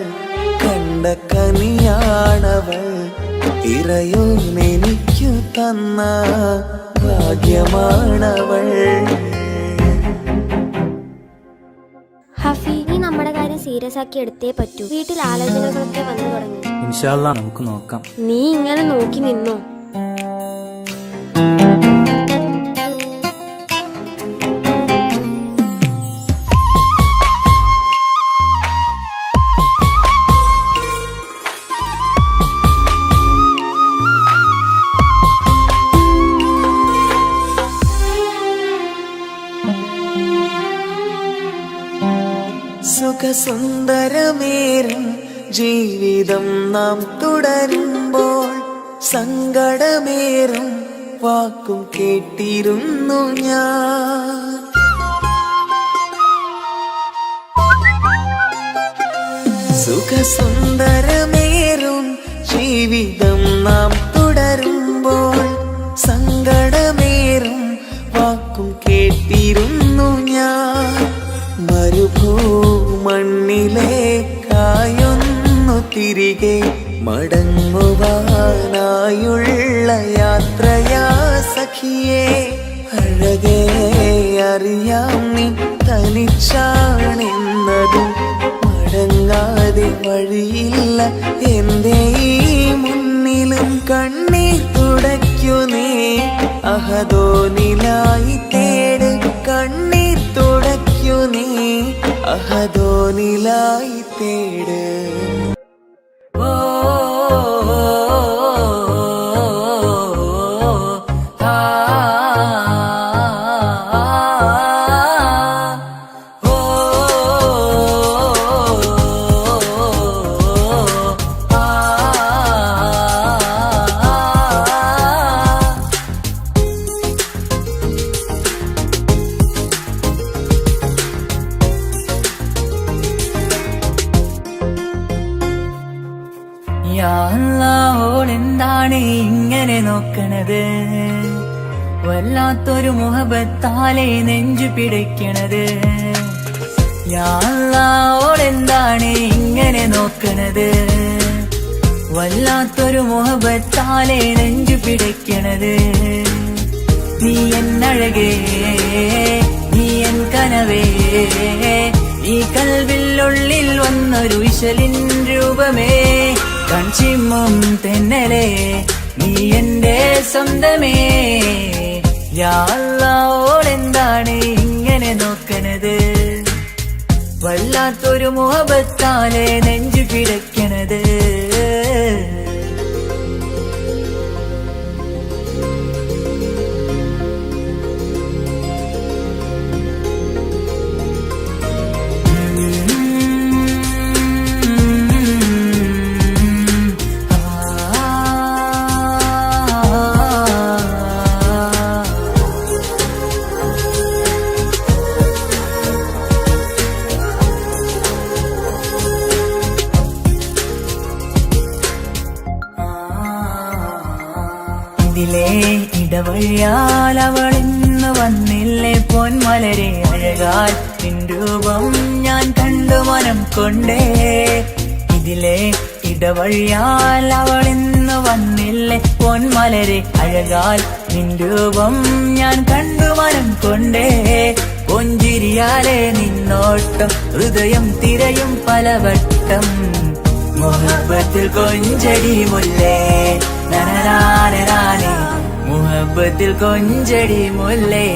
കണ്ട കനിയാണവൾ ഇറയോനെനിക്കു തന്ന ഭാഗ്യമാണവൾ. ഹഫി, നീ നമ്മുടെ കാര്യം സീരിയസ് ആക്കി എടുത്തേ പറ്റൂ. വീട്ടിൽ ആലോചനകളൊക്കെ വന്നു തുടങ്ങി. ഇൻഷാ അല്ലാഹ് നമുക്ക് നോക്കാം. നീ ഇങ്ങനെ നോക്കി നിന്നോ? സുഖസുന്ദരമേറും ജീവിതം നാം തുടരുമ്പോൾ സങ്കടമേറും വാക്കും കേട്ടിരുന്നു ഞാൻ സുഖസുന്ദരമേറും ജീവിതം നാം തുടരുമ്പോൾ സങ്കടമേറും വാക്കും കേട്ടിരുന്നു ഞാൻ മരുഭൂമണ്ണിലേക്കായൊന്നു തിരികെ മടങ്ങുവാനായുള്ള യാത്രയാ സഖിയേ അഴകേ അറിയാം നീ തനിച്ചാണെന്നതും മടങ്ങാതെ വഴിയില്ല എന്റെ ഈ മുന്നിലും കണ്ണീർ തുടയ്ക്കു നീ അഹദോനിലായി തേട് കണ്ണീർ തുടയ്ക്കു നീ അഹദോനിലായി തേട്. ഓളെന്താണ് ഇങ്ങനെ നോക്കണത് വല്ലാത്തൊരു മുഹബത്താലെ നെഞ്ചു പിടയ്ക്കണത്. യാ അല്ലാഹ് ഇങ്ങനെ നോക്കണത്. വല്ലാത്തൊരു മുഹബത്താലെ നെഞ്ചു പിടയ്ക്കണത്. നീ എന്നഴകേ, നീ എൻ കനവേ, ഈ കൽവില്ലുള്ളിൽ വന്നൊരു വിശലിൻ രൂപമേ, കൺചിമ്മും തെന്നലേ, നീ എന്റെ സ്വന്തമേ. യാ അല്ലാഹ് ഇങ്ങനെ നോക്കണത്. വല്ലാത്തൊരു മുഹബത്താലെ നെഞ്ചു പിടയ്ക്കണത്. ഇതിലെ ഇടവഴിയാൽ അവളിന്ന് വന്നില്ലേ പൊന്മലരെ, അഴകാൽ നിൻ രൂപം ഞാൻ കണ്ടു മനം കൊണ്ടേ. ഇതിലെ ഇടവഴിയാൽ അവളിന്ന് വന്നില്ലേ പൊന്മലരെ, അഴകാൽ നിൻ രൂപം ഞാൻ കണ്ടു മനം കൊണ്ടേ. പൊഞ്ചിരിയാലെ നിന്നോട്ടം ഹൃദയം തിരയും പലവട്ടം, മുഹബത്തിൽ കൊഞ്ചടി മുല്ലേ നനരാനരാനെ, മുഹബത്തിൽ കൊഞ്ചടി മുല്ലേ.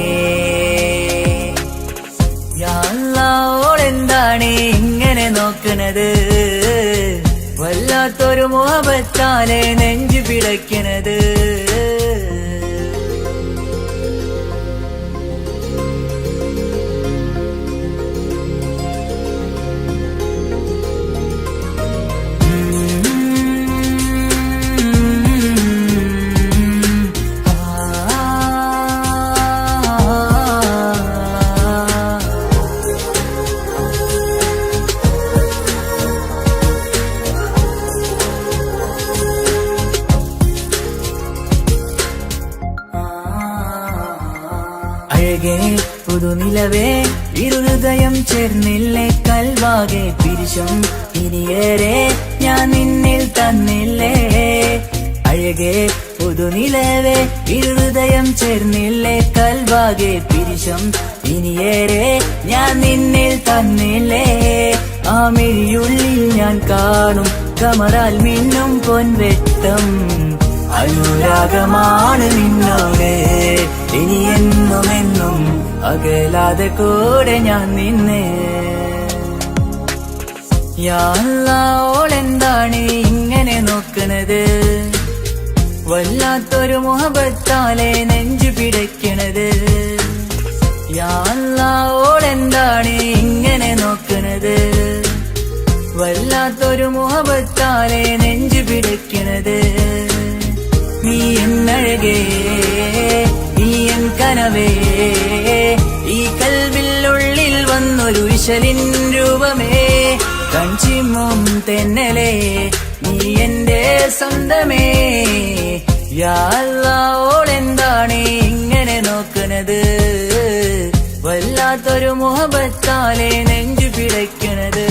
യാ അല്ലാഹ് ഇങ്ങനെ നോക്കണത്. വല്ലാത്തൊരു മുഹബത്താലെ നെഞ്ചു പിടയ്ക്കണത്. അഴകേ പുതുനിലവേ, ഇരുഹൃദയം ചേർന്നില്ലേ കൽവാകെ പിരിശം ഇനിയേറെ ഞാൻ നിന്നിൽ തന്നില്ലേ. അഴകേ പുതുനിലവേ, ഇരുഹൃദയം ചേർന്നില്ലേ കൽവാകെ പിരിശം ഇനിയേറെ ഞാൻ നിന്നിൽ തന്നില്ലേ. ആ മിഴിയുള്ളിൽ ഞാൻ കാണും കമറാൽ മിന്നും പൊൻവെട്ടം, അനുരാഗമാണ് നിന്നോട് ഇനി എന്നുമെന്നും അകലാതെ കൂടെ ഞാൻ നിന്നെ. യാ അല്ലാഹ് ഇങ്ങനെ നോക്കണത്. വല്ലാത്തൊരു മുഹബത്താലെ നെഞ്ചു പിടയ്ക്കണത്. യാ അല്ലാഹ് ഇങ്ങനെ നോക്കണത്. വല്ലാത്തൊരു മുഹബത്താലെ നെഞ്ചു പിടയ്ക്കണത്. നീ എന്നഴകേ, നീ എൻ കനവേ, ഈ കൽവില്ലുള്ളിൽ വന്നൊരു വിശലിൻ രൂപമേ, കൺചിമ്മും തെന്നലേ, നീ എന്റെ സ്വന്തമേ. യാ അല്ലാഹ് ഇങ്ങനെ നോക്കണത്. വല്ലാത്തൊരു മുഹബത്താലെ നെഞ്ചു പിടയ്ക്കണത്.